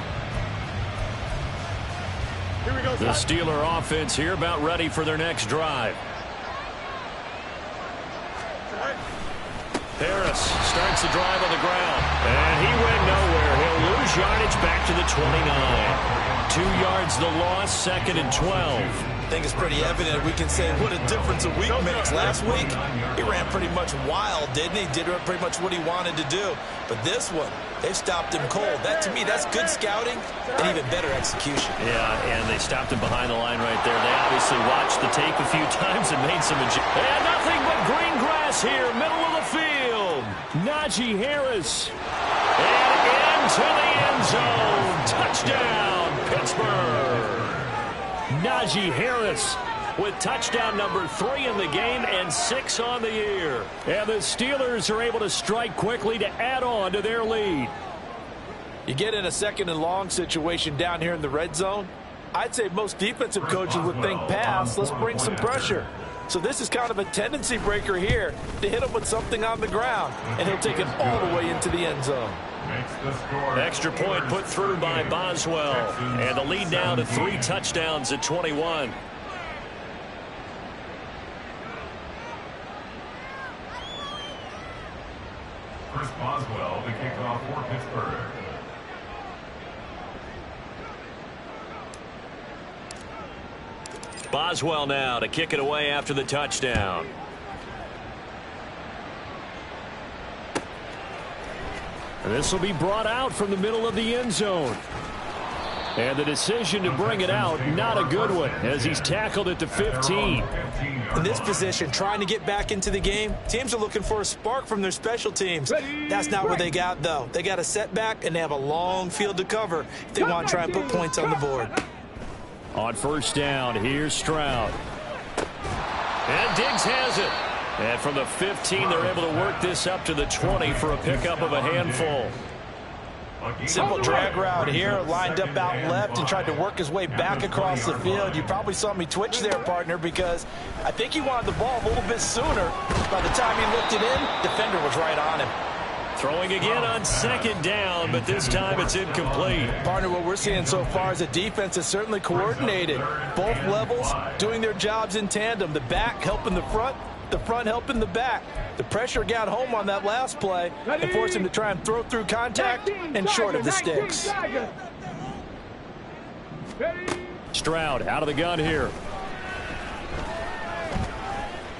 The Steeler offense here about ready for their next drive. Harris starts the drive on the ground. And he went nowhere. He'll lose yardage back to the 29. 2 yards the loss, 2nd and 12. I think it's pretty evident. We can say what a difference a week makes. Last week, he ran pretty much wild, didn't he? Did pretty much what he wanted to do. But this one, they stopped him cold. That, to me, that's good scouting and even better execution. Yeah, and they stopped him behind the line right there. They obviously watched the tape a few times and made some adjustments. And nothing but green grass here, middle of the field. Najee Harris. And into the end zone. Touchdown, Pittsburgh. Najee Harris with touchdown number 3 in the game and 6 on the year. And the Steelers are able to strike quickly to add on to their lead. You get in a 2nd and long situation down here in the red zone. I'd say most defensive coaches would think pass. Let's bring some pressure. So this is kind of a tendency breaker here to hit him with something on the ground. And he'll take it all the way into the end zone. Extra point put through by Boswell. And the lead now to 3 touchdowns at 21. Chris Boswell, the kickoff for Pittsburgh. Boswell now to kick it away after the touchdown. And this will be brought out from the middle of the end zone. And the decision to bring it out, not a good one, as he's tackled at the 15. In this position, trying to get back into the game, teams are looking for a spark from their special teams. That's not what they got, though. They got a setback, and they have a long field to cover if they want to try and put points on the board. On first down, here's Stroud. And Diggs has it. And from the 15, they're able to work this up to the 20 for a pickup of a handful. Simple drag route here, lined up out left and tried to work his way back across the field. You probably saw me twitch there, partner, because I think he wanted the ball a little bit sooner. By the time he looked it in, defender was right on him. Throwing again on second down, but this time it's incomplete. Partner, what we're seeing so far is the defense is certainly coordinated. Both levels doing their jobs in tandem. The back helping the front helping the back. The pressure got home on that last play and forced him to try and throw through contact and short of the sticks. Stroud out of the gun here.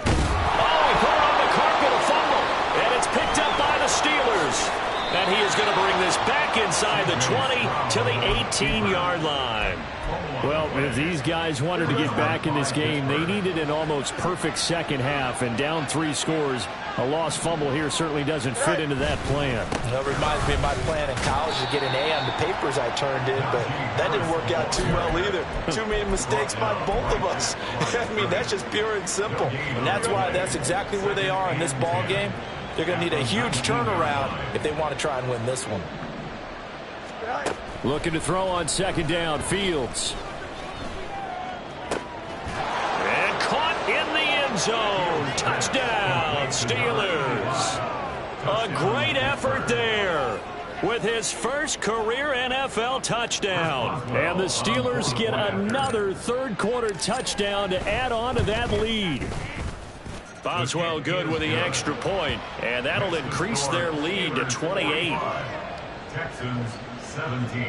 Oh, he put it on the carpet, a fumble. And it's picked up by the Steelers. And he is going to bring this back inside the 20 to the 18-yard line. Well, if these guys wanted to get back in this game, they needed an almost perfect second half, and down 3 scores. A lost fumble here certainly doesn't fit into that plan. That reminds me of my plan in college to get an A on the papers I turned in, but that didn't work out too well either. Too many mistakes by both of us. I mean, that's just pure and simple. And that's why that's exactly where they are in this ball game. They're going to need a huge turnaround if they want to try and win this one. Looking to throw on second down, Fields. And caught in the end zone. Touchdown, Steelers. A great effort there with his first career NFL touchdown. And the Steelers get another third-quarter touchdown to add on to that lead. Boswell good with the extra point, and that'll increase their lead to 28. Texans 17.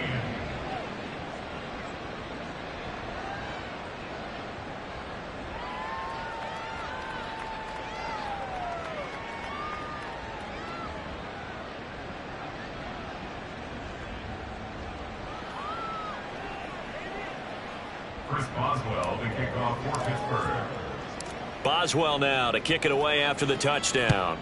Chris Boswell to kick off for Pittsburgh. Boswell now to kick it away after the touchdown.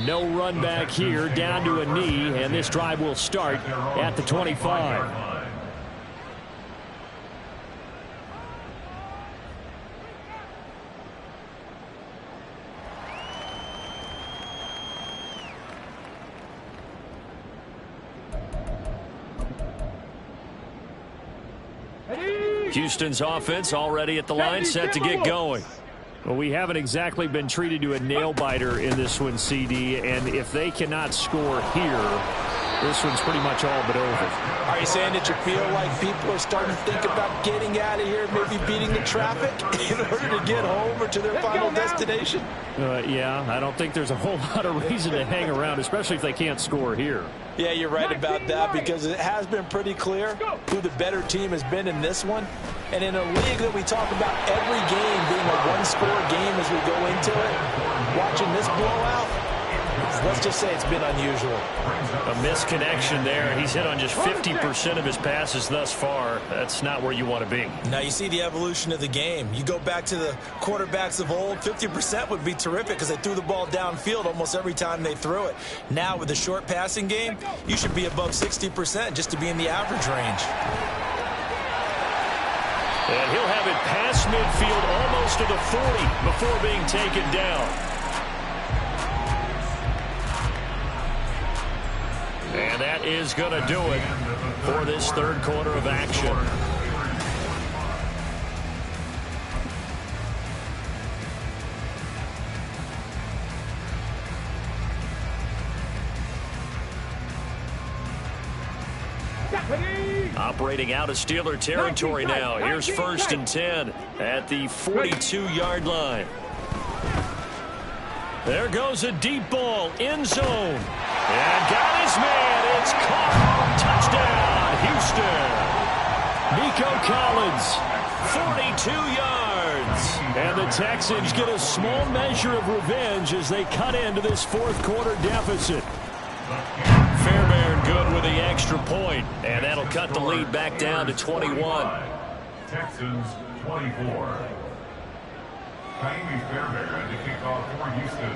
No run back here, down to a knee, and this drive will start at the 25. Houston's offense already at the line, set to get going. Well, we haven't exactly been treated to a nail-biter in this one, CD, and if they cannot score here, this one's pretty much all but over. Are you saying that you feel like people are starting to think about getting out of here, maybe beating the traffic in order to get home or to their final destination? Yeah, I don't think there's a whole lot of reason to hang around, especially if they can't score here. Yeah, you're right about that, because it has been pretty clear who the better team has been in this one. And in a league that we talk about every game being a one-score game as we go into it, watching this blowout, let's just say it's been unusual. A misconnection there. He's hit on just 50% of his passes thus far. That's not where you want to be. Now you see the evolution of the game. You go back to the quarterbacks of old, 50% would be terrific because they threw the ball downfield almost every time they threw it. Now with the short passing game, you should be above 60% just to be in the average range. And he'll have it past midfield almost to the 40 before being taken down. And that is going to do it for this third quarter of action. Operating out of Steeler territory now. Here's 1st and 10 at the 42-yard line. There goes a deep ball, end zone. And got his man. It's caught. Touchdown, Houston. Nico Collins, 42 yards. And the Texans get a small measure of revenge as they cut into this fourth quarter deficit. Fairbairn good with the extra point, and that'll cut the lead back down to 21. Texans 24. Jamie Fairbairn to kick off for Houston.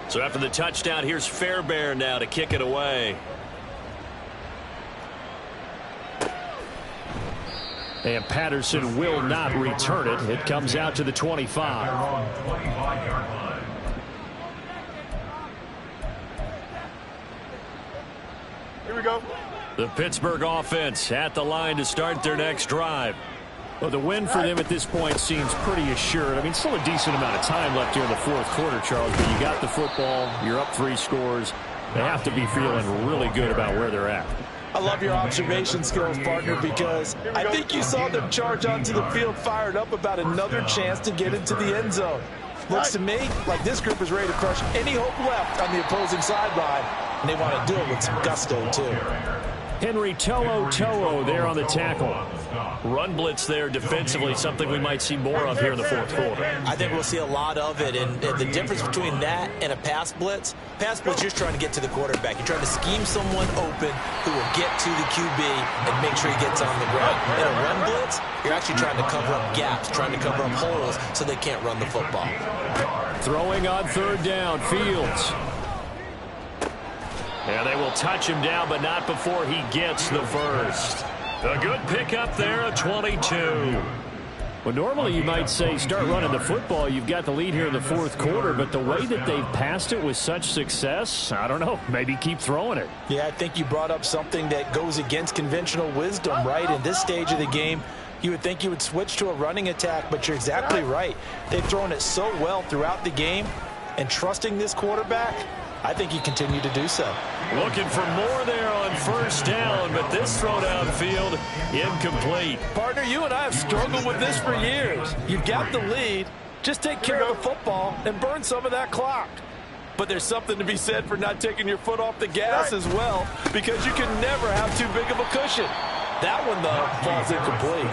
So after the touchdown, here's Fairbairn now to kick it away. And Patterson will not return it. It comes out to the 25. They're on 25-yard line. Here we go. The Pittsburgh offense at the line to start their next drive. Well, the win for them at this point seems pretty assured. I mean, still a decent amount of time left here in the fourth quarter, Charles, but you got the football, you're up 3 scores. They have to be feeling really good about where they're at. I love your observation skills, partner, because I think you saw them charge onto the field fired up about another chance to get into the end zone. Looks to me like this group is ready to crush any hope left on the opposing sideline, and they want to do it with some gusto, too. Henry To'o there on the tackle. Run blitz there defensively, something we might see more of here in the fourth quarter. I think we'll see a lot of it, and the difference between that and a pass blitz, you're just trying to get to the quarterback. You're trying to scheme someone open who will get to the QB and make sure he gets on the ground. In a run blitz, you're actually trying to cover up gaps, trying to cover up holes so they can't run the football. Throwing on third down, Fields. And they will touch him down, but not before he gets the first. A good pickup there at 22. Well, normally you might say start running the football. You've got the lead here in the fourth quarter, but the way that they've passed it with such success, I don't know, maybe keep throwing it. Yeah, I think you brought up something that goes against conventional wisdom, right? In this stage of the game, you would think you would switch to a running attack, but you're exactly right. They've thrown it so well throughout the game, and trusting this quarterback, I think he continued to do so. Looking for more there on first down, but this throw downfield incomplete. Partner, you and I have struggled with this for years. You've got the lead. Just take care of the football and burn some of that clock. But there's something to be said for not taking your foot off the gas as well, because you can never have too big of a cushion. That one, though, falls incomplete.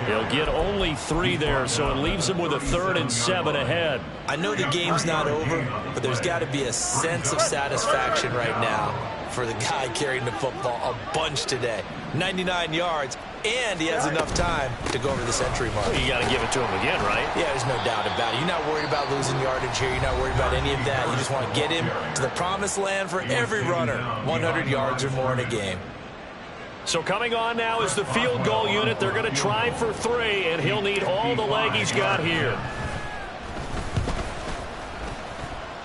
He'll get only 3 there, so it leaves him with a 3rd and 7 ahead. I know the game's not over, but there's got to be a sense of satisfaction right now for the guy carrying the football a bunch today. 99 yards, and he has enough time to go over the century mark. You got to give it to him again, right? Yeah, there's no doubt about it. You're not worried about losing yardage here. You're not worried about any of that. You just want to get him to the promised land for every runner, 100 yards or more in a game. So coming on now is the field goal unit. They're going to try for 3, and he'll need all the leg he's got here.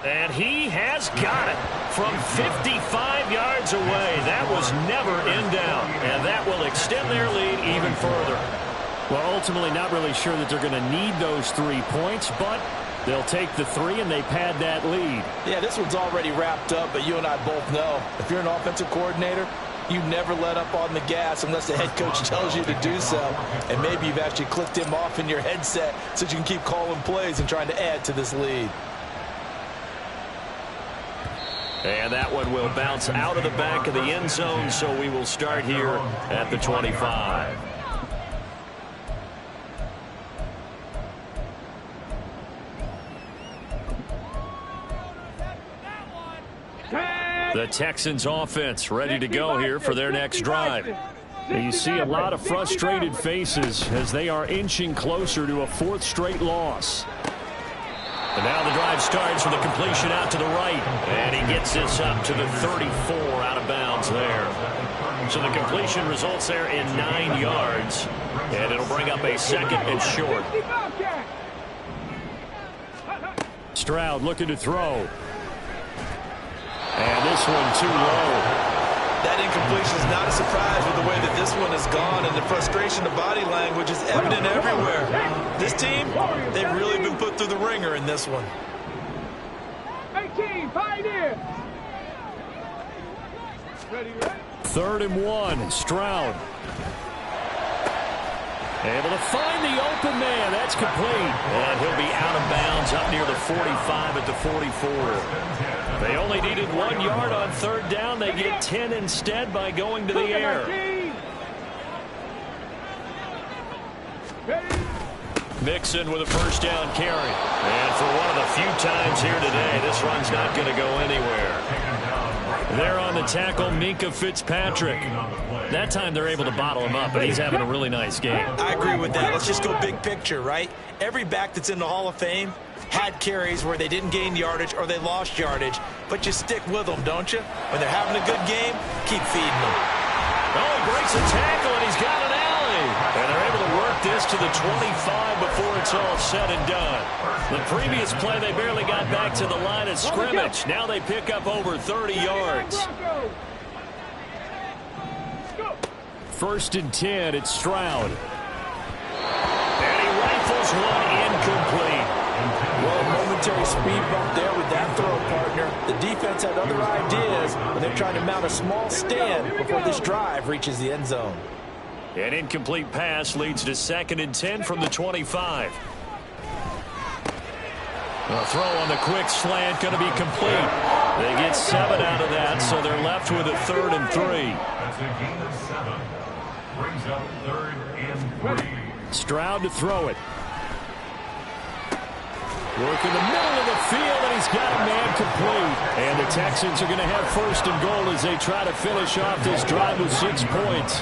And he has got it from 55 yards away. That was never in doubt, and that will extend their lead even further. Well, ultimately not really sure that they're going to need those 3 points, but they'll take the 3 and they pad that lead. Yeah, this one's already wrapped up, but you and I both know if you're an offensive coordinator, you never let up on the gas unless the head coach tells you to do so. And maybe you've actually clicked him off in your headset so you can keep calling plays and trying to add to this lead. And that one will bounce out of the back of the end zone, so we will start here at the 25. The Texans offense ready to go here for their next drive. And you see a lot of frustrated faces as they are inching closer to a 4th straight loss. And now the drive starts with a completion out to the right. And he gets this up to the 34 out of bounds there. So the completion results there in 9 yards. And it'll bring up a 2nd and short. Stroud looking to throw. And this one too low. That incompletion is not a surprise with the way that this one has gone, and the frustration of body language is evident everywhere. This team, they've really been put through the ringer in this one. 18, Pioneer. 3rd and 1, Stroud. Able to find the open man. That's complete. And he'll be out of bounds up near the 45 at the 44. They only needed 1 yard on 3rd down. They get 10 instead by going to the air. Mixon with a first down carry. And for one of the few times here today, this run's not going to go anywhere. There on the tackle, Minka Fitzpatrick. That time they're able to bottle him up, but he's having a really nice game. I agree with that. Let's just go big picture, right? Every back that's in the Hall of Fame had carries where they didn't gain yardage or they lost yardage, but you stick with them, don't you? When they're having a good game, keep feeding them. Oh, he breaks a tackle, and he's got an alley. And they're able to work this to the 25 before it's all said and done. The previous play, they barely got back to the line of scrimmage. Now they pick up over 30 yards. First and 10, it's Stroud. And he rifles one incomplete. Well, momentary speed bump there with that throw, partner. The defense had other ideas, and they're trying to mount a small stand before this drive reaches the end zone. An incomplete pass leads to 2nd and 10 from the 25. A throw on the quick slant going to be complete. They get 7 out of that, so they're left with a 3rd and 3. That's a gain of 7. Brings up 3rd and 3. Stroud to throw it. Work in the middle of the field, and he's got a man complete. And the Texans are going to have 1st and goal as they try to finish off this drive with 6 points.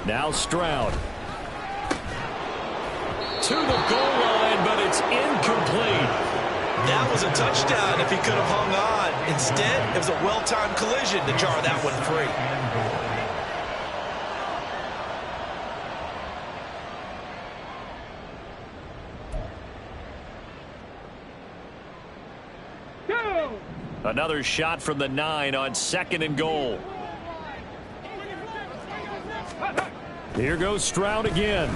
Now Stroud. To the goal line, but it's incomplete. That was a touchdown if he could have hung on. Instead, it was a well-timed collision to jar that one free. Another shot from the 9 on 2nd and goal. Here goes Stroud again.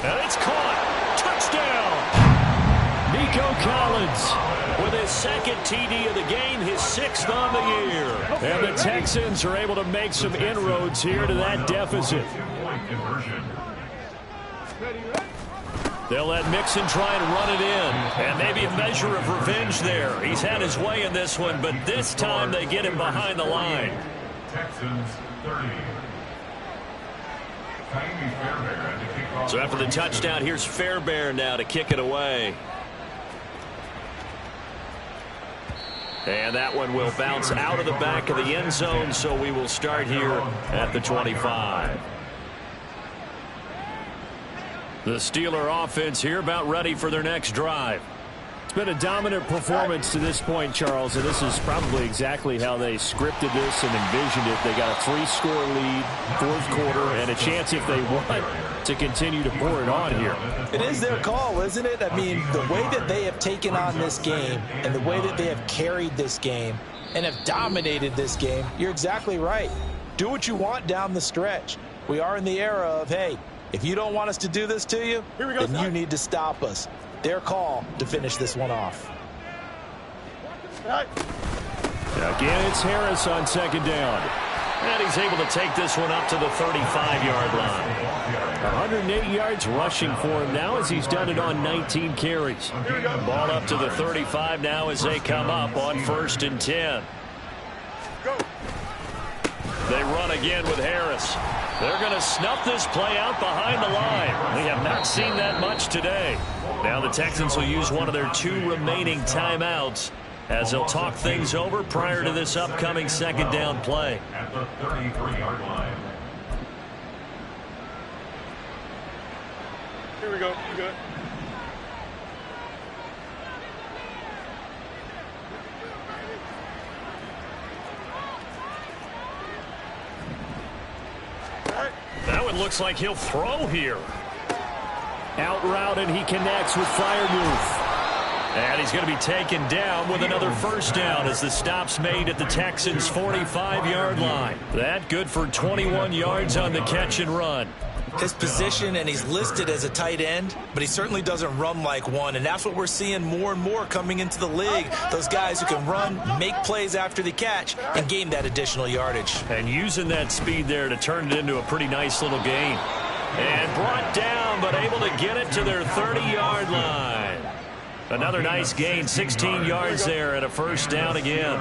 And it's caught. Touchdown. Nico Collins with his 2nd TD of the game, his 6th on the year. And the Texans are able to make some inroads here to that deficit. They'll let Mixon try and run it in. And maybe a measure of revenge there. He's had his way in this one, but this time they get him behind the line. Texans 30. So after the touchdown, here's Fairbairn now to kick it away. And that one will bounce out of the back of the end zone, so we will start here at the 25. The Steeler offense here about ready for their next drive. It's been a dominant performance to this point, Charles, and this is probably exactly how they scripted this and envisioned it. They got a 3-score lead, 4th quarter, and a chance if they want to continue to pour it on here. It is their call, isn't it? I mean, the way that they have taken on this game and the way that they have carried this game and have dominated this game, you're exactly right. Do what you want down the stretch. We are in the era of, hey, if you don't want us to do this to you, then you need to stop us. Their call to finish this one off. Again, it's Harris on 2nd down. And he's able to take this one up to the 35-yard line. 108 yards rushing for him now as he's done it on 19 carries. Ball up to the 35 now as they come up on 1st and 10. They run again with Harris. They're going to snuff this play out behind the line. We have not seen that much today. Now the Texans will use one of their 2 remaining timeouts as they'll talk things over prior to this upcoming 2nd down play. At the 33-yard line. Here we go. You good? That one looks like he'll throw here. Out route, and he connects with Freiermuth. And he's going to be taken down with another 1st down as the stop's made at the Texans' 45-yard line. That good for 21 yards on the catch and run. His position, and he's listed as a tight end, but he certainly doesn't run like one, and that's what we're seeing more and more coming into the league. Those guys who can run, make plays after the catch, and gain that additional yardage. And using that speed there to turn it into a pretty nice little gain. And brought down, but able to get it to their 30-yard line. Another nice gain, 16 yards there, and a 1st down again.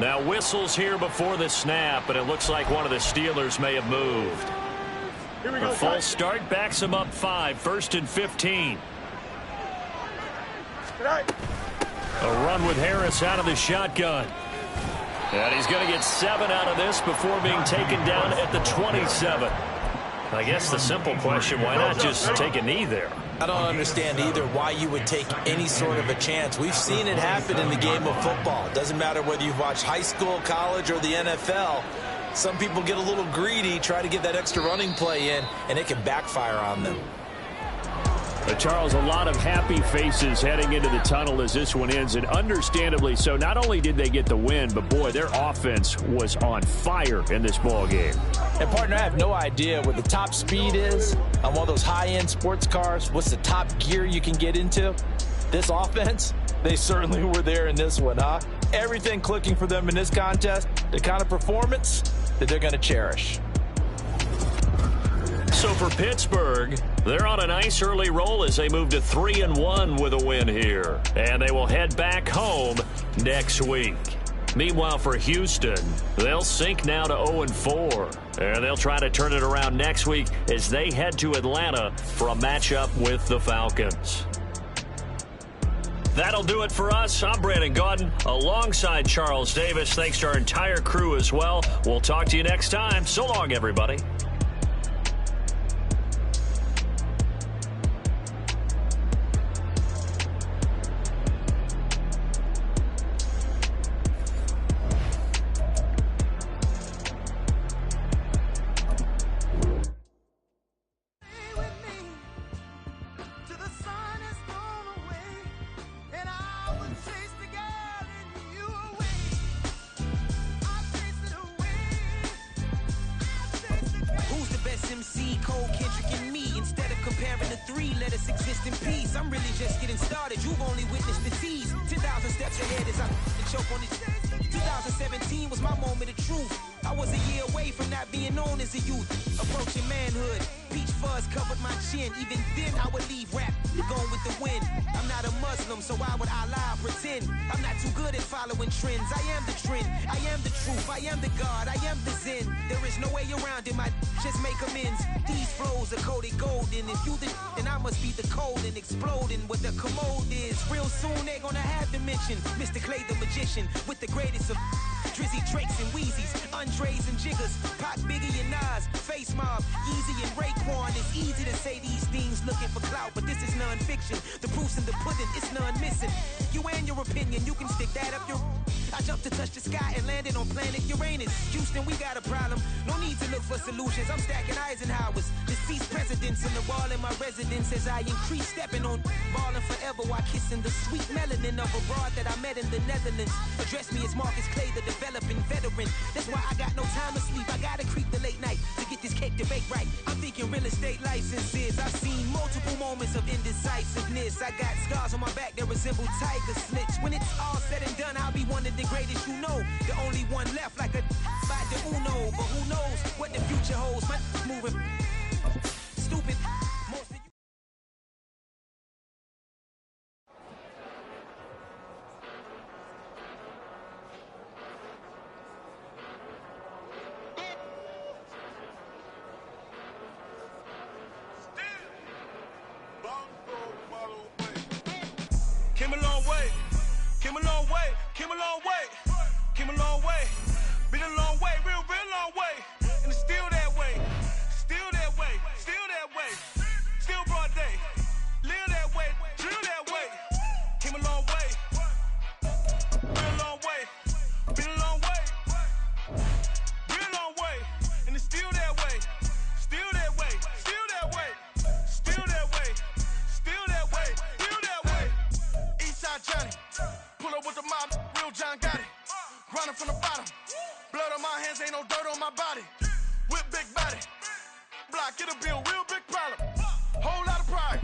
Now whistles here before the snap, and it looks like one of the Steelers may have moved. A false start backs him up 5, 1st and 15. A run with Harris out of the shotgun. And he's going to get 7 out of this before being taken down at the 27. I guess the simple question, why not just take a knee there? I don't understand either why you would take any sort of a chance. We've seen it happen in the game of football. It doesn't matter whether you've watched high school, college, or the NFL. Some people get a little greedy, try to get that extra running play in, and it can backfire on them. Charles, a lot of happy faces heading into the tunnel as this one ends, and understandably so. Not only did they get the win, but boy, their offense was on fire in this ball game. And partner, I have no idea what the top speed is on one of those high-end sports cars. What's the top gear you can get into? This offense, they certainly were there in this one, huh? Everything clicking for them in this contest, the kind of performance that they're going to cherish. So for Pittsburgh, they're on a nice early roll as they move to 3-1 with a win here. And they will head back home next week. Meanwhile, for Houston, they'll sink now to 0-4. And they'll try to turn it around next week as they head to Atlanta for a matchup with the Falcons. That'll do it for us. I'm Brandon Gaudin alongside Charles Davis. Thanks to our entire crew as well. We'll talk to you next time. So long, everybody. Mr. Clay the magician with the greatest of Drizzy, Drakes, and Wheezies, Andres and Jiggers, Pac, Biggie, and Nas, Face Mob, Easy and Raekwon. It's easy to say these things looking for clout, but this is non-fiction. The proof's in the pudding, it's none missing. You and your opinion, you can stick that up your... I jumped to touch the sky and landed on planet Uranus. Houston, we got a problem. No need to look for solutions. I'm stacking Eisenhowers. Deceased presidents in the wall in my residence as I increase stepping on ballin' forever while kissing the sweet melanin of a broad that I met in the Netherlands. Address me as Marcus Clay, the developing veteran. That's why I got no time to sleep. I gotta creep the late night to get this cake to bake right. I'm thinking real estate licenses. I've seen multiple moments of indecisiveness. I got scars on my back that resemble tiger slits. When it's all said and done, I'll be one of the greatest you know. The only one left like a by the Uno. But who knows what the future holds. My moving stupid. Most of you came a long way, came a long way, came a long way, came a long way, been a long way, real long way, and it's still that way, still that way, still that way, still broad day, live that way, drill that way, came a long way, real long way, been a long way, real long way, and it's still that way, still that way, still that way, still that way, still that way, still that way. Eastside Johnny, pull up with the mob, real John got it. Grinding from the bottom, blood on my hands, ain't no dirt on my body. With big body, block, it'll be a real big problem. Whole lot of pride,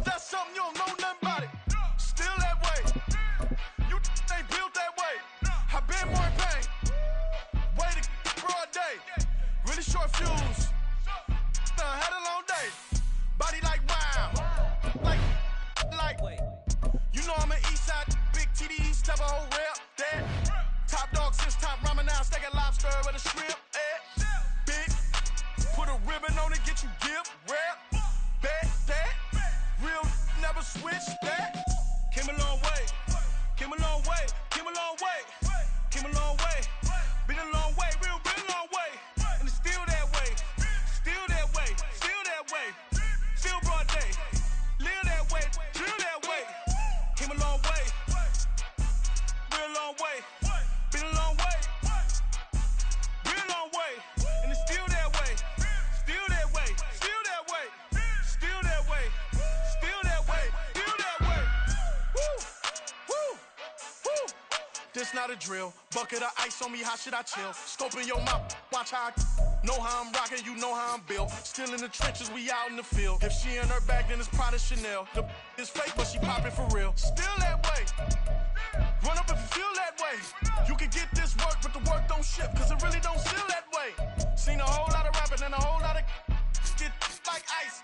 that's something you don't know nothing about it. Still that way, you ain't built that way. I been more in pain, way to broad day. Really short fuse, had a long day. Body like wow, like. You know I'm an Eastside, big TDs, type of whole rep. long way. Real long way. Been a long way. Real long way. And it's still that way. Still that way. Still that way. Still that way. Still that way. Still that way. Woo. Woo. Woo. This not a drill. Bucket of ice on me, how should I chill? Scope in your mouth, watch how I know how I'm rocking, you know how I'm built. Still in the trenches, we out in the field. If she in her bag, then it's Prada Chanel. The is fake, but she popping for real. Still that way. Run up if you feel that way. You can get this work, but the work don't ship, cause it really don't feel that way. Seen a whole lot of rapping and a whole lot of get like ice.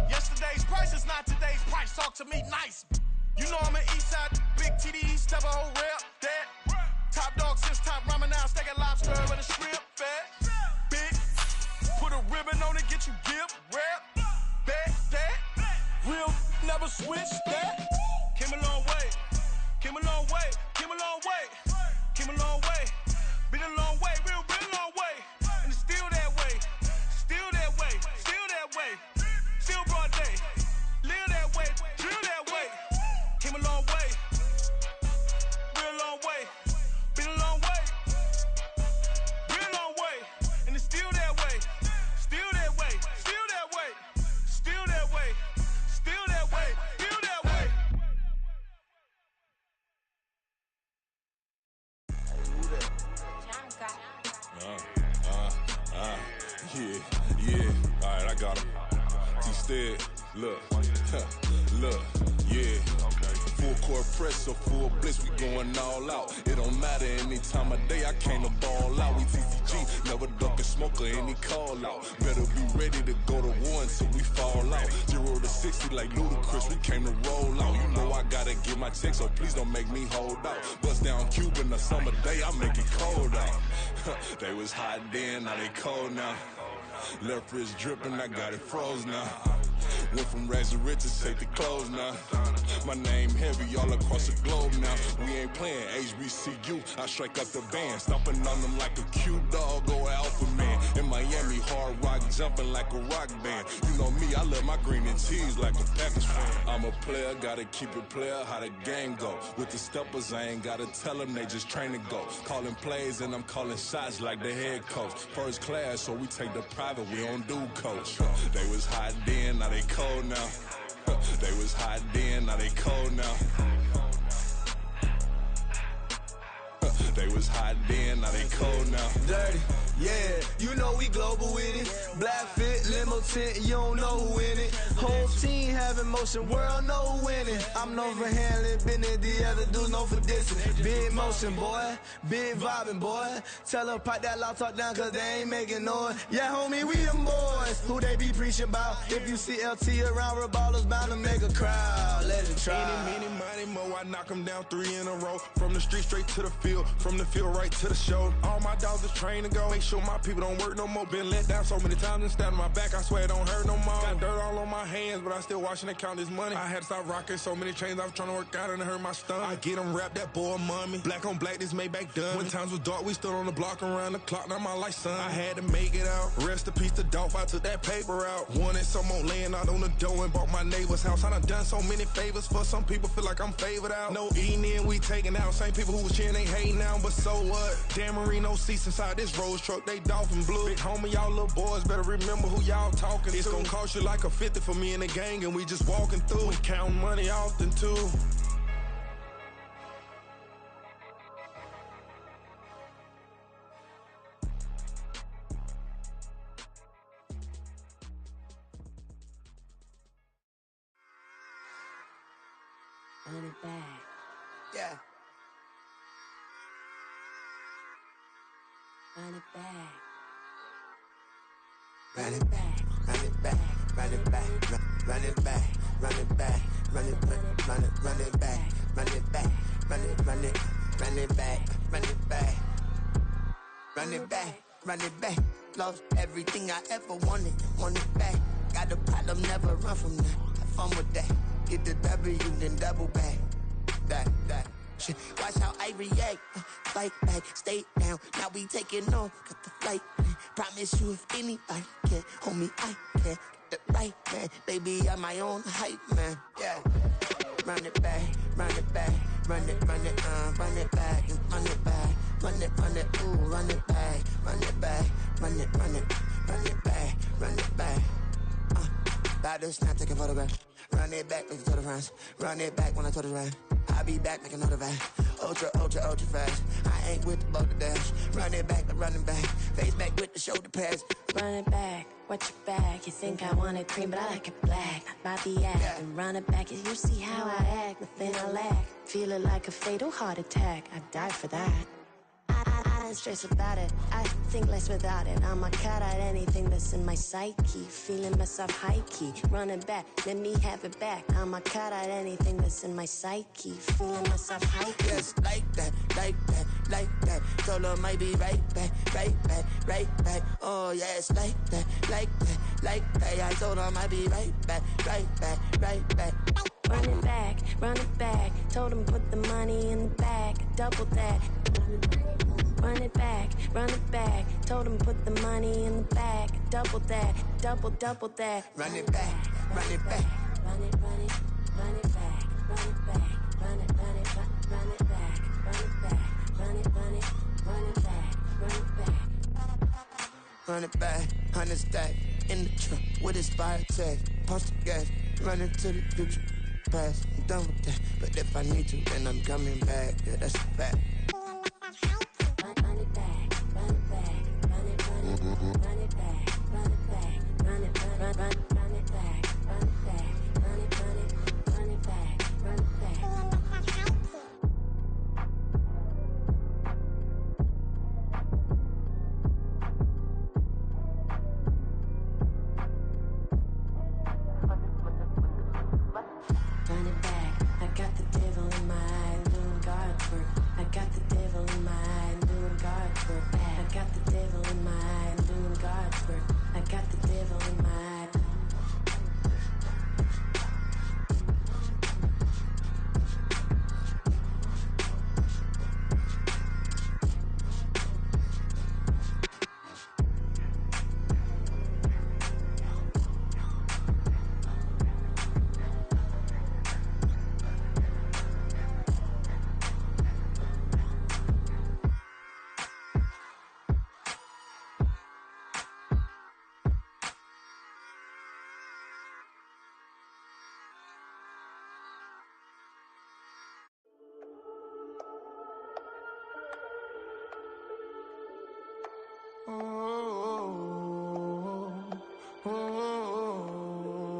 Yesterday's price is not today's price. Talk to me nice. You know I'm an Eastside, big TDE, step a whole rep, that. Top dog since top ramen now, steak lobster with a shrimp, fat. Big, put a ribbon on it, get you give, rep, back, that. Real, never switch, that. Came a long way, came a long way, came a long way, came a long way. Been a long way, real long way. And it's still that way, still that way, still that way. Still broad day, live that way, drill that way. Came a long way, real long way. Been a long way, real long way. And it's still that way, still that way, still that way, still that way, still that way, still that way. Yeah. All right, I got him. T-Stead, look, look, yeah. Full court press, so full blitz, we going all out. It don't matter any time of day, I came to ball out. We TCG, never duck a smoker, any call out. Better be ready to go to war until we fall out. 0 to 60 like Ludacris, we came to roll out. You know I gotta get my check, so please don't make me hold out. Bust down Cuban a summer day, I make it cold out. They was hot then, now they cold now. Left wrist dripping, I got it froze now. Went from rags to riches, take the clothes now. My name heavy all across the globe now. We ain't playing HBCU, I strike up the band. Stomping on them like a cute dog or alpha man. In Miami, hard rock jumping like a rock band. You know me, I love my green and cheese like a Packers fan. I'm a player, gotta keep it player, how the game go. With the steppers, I ain't gotta tell them, they just train to go. Calling plays and I'm calling shots like the head coach. First class, so we take the private, we don't do coach. They was hot then, now they cold now. They was hot then, now they cold now. They was hot then, now they cold now. Dirty, yeah, you know we global with it. Black fit, limo tint, you don't know who in it. Whole team having motion, world know who winning. I'm known for handling business, the other dudes known for dissing. Big motion, boy, big vibing, boy. Tell her pipe that loud talk down, cause they ain't making noise. Yeah, homie, we them boys, who they be preaching about. If you see LT around, Reballo's bound to make a crowd. Let it try. Any, money, mo, I knock them down 3 in a row. From the street straight to the field, from the field right to the show. All my dogs are trained to go. Make sure my people don't work no more. Been let down so many times and stabbed my back. I swear it don't hurt no more. Got dirt all on my hands, but I still watching and count this money. I had to stop rocking so many chains. I was trying to work out and it hurt my stomach. I get them wrapped, that boy mommy. Black on black, this Maybach done. When times was dark, we stood on the block around the clock. Now my life, son. I had to make it out. Rest in peace to Dolph. I took that paper out. Wanted some more laying out on the dough and bought my neighbor's house. I done some many favors for some people. Feel like I'm favored out. No eating in, we taking out. Same people who was cheering, they hating now, but so what? Dan Marino seats inside this Rolls truck, they dolphin blue. Big homie, y'all little boys better remember who y'all talking to. It's gonna cost you like a 50 for me and the gang, and we just walking through. We counting money often too. Run it back. Yeah. Run it back. Run it back, run it back, run it back, run it back, run it back, run it back, run it back, run it back, run it back, run it back, run it back, run it back. Lost everything I ever wanted it back. Got a problem, never run from that. Have fun with that. Get the W, then double back. That. Shit. Watch how I react. Fight back, stay down. Now we taking off. Got the flight. Promise you if anybody can, homie, I can. Get it right, man. Baby, I'm my own hype, man. Yeah. run it back, run it back, run it back, and run it back, run it, ooh, run it back, run it back, run it back, run it back. About to snap, take a photograph. Run it back, make it to the front. Run it back when I told it right. I'll be back, make another ride. Ultra, ultra, ultra fast. I ain't with the boat to dash. Run it back, I'm running back. Face back with the shoulder pads. Run it back, watch your back. You think I want it cream, but I like it black. Not by the act. And run it back, you see how I act. Nothing I lack. Feel it like a fatal heart attack. I'd die for that. I don't stress about it. I think less without it. I'ma cut out anything that's in my psyche. Feeling myself high key. Running back, let me have it back. I'ma cut out anything that's in my psyche. Feeling myself high key. Yes, like that, like that, like that. Told her might be right back, right back, right back. Oh yes, like that, like that, like that. I told her might be right back, right back, right back. Run it back, run it back. Told him put the money in the bag. Double that. Run it back, run it back. Told him put the money in the bag. Double that, double that. Run it back, run it back. Run it, run it, run it back, run it back, run it, run it, run it back, run it back, run it, run it, run it back, run it back. Run it back, 100 stack in the truck with his fire tag. Punch the gas, run into the future. Past, I'm done with that. But if I need to, then I'm coming back. Yeah, that's a fact. Run it back, run it back, run it, run it, run it back, run it back, run it, run it back, run it back, run it, run it, run it back, run it back. Run it back, I got the devil in my eye, doing guard work. I got the devil in my eye, doing guard work. I got the devil in my eye, doing guard work. I got the devil in my eye.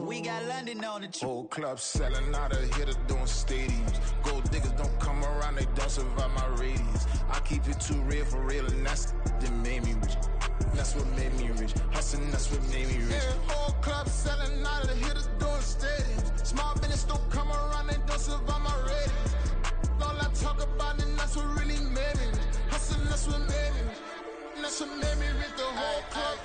We got London on the trip. Whole club selling out of hitter doing stadiums. Gold diggers don't come around, they don't survive my radius. I keep it too real for real, and that's that made me rich. That's what made me rich. Hustling, that's what made me rich. Yeah, whole club selling out of the hitters doing stadiums. Small business don't come around, they don't survive my radius. All I talk about, and that's what really made me rich. Hustling, that's what made me rich. And that's what made me rich. The whole club.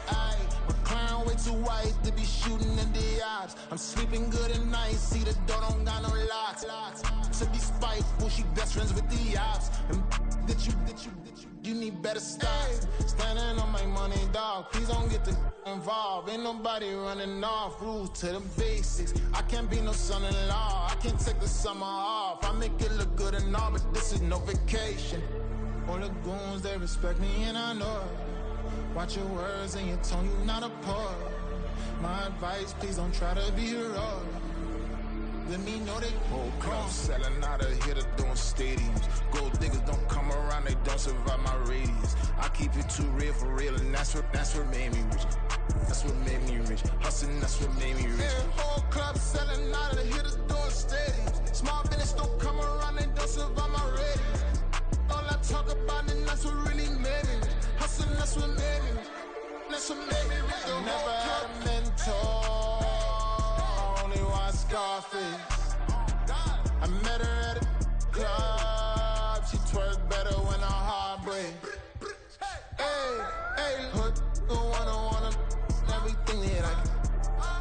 Clown way too white to be shooting in the odds. I'm sleeping good at night, see the door don't got no locks. To be spiteful, she best friends with the ops. And you need better stop. Standing on my money, dog. Please don't get the involved. Ain't nobody running off. Rules to the basics. I can't be no son-in-law. I can't take the summer off. I make it look good and all, but this is no vacation. All the goons, they respect me and I know it. Watch your words and your tone, you not a part. My advice, please don't try to be heroic. Let me know they whole club selling out of hitter doing stadiums. Gold diggers don't come around, they don't survive my radius. I keep it too real for real, and that's what made me rich. That's what made me rich. Hustling, that's what made me rich. Yeah, whole club selling out of the hitters doing stadiums. Small business don't come around, they don't survive my radius. All I talk about, and that's what really made me rich. Hustling, that's what made me rich. That's what made me rich. I never had a mentor, only one Scarface. I met her at a club, she twerk better when her heart breaks. Hey, hood, wanna everything that I can.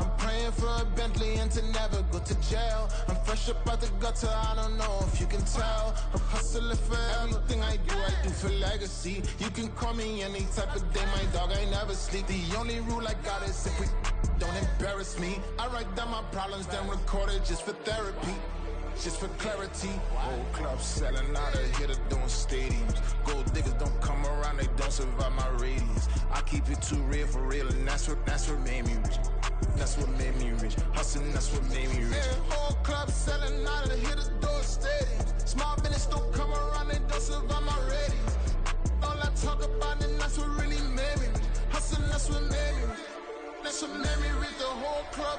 I'm praying for a Bentley and to never go to jail. I'm fresh up out the gutter, I don't know if you can tell. I'm hustling for everything I do for legacy. You can call me any type of day, my dog, I never sleep. The only rule I got is if we don't embarrass me. I write down my problems, then record it just for therapy. Just for clarity, whole club selling out of here to doing stadiums. Gold diggers don't come around, they don't survive my radius. I keep it too real for real, and that's what made me rich. That's what made me rich. Hustling, that's what made me rich. Yeah, whole club selling out of here to doing stadiums. Small business don't come around, they don't survive my radius. All I talk about, and that's what really made me rich. Hustling, that's what made me rich. That's what made me rich, the whole club.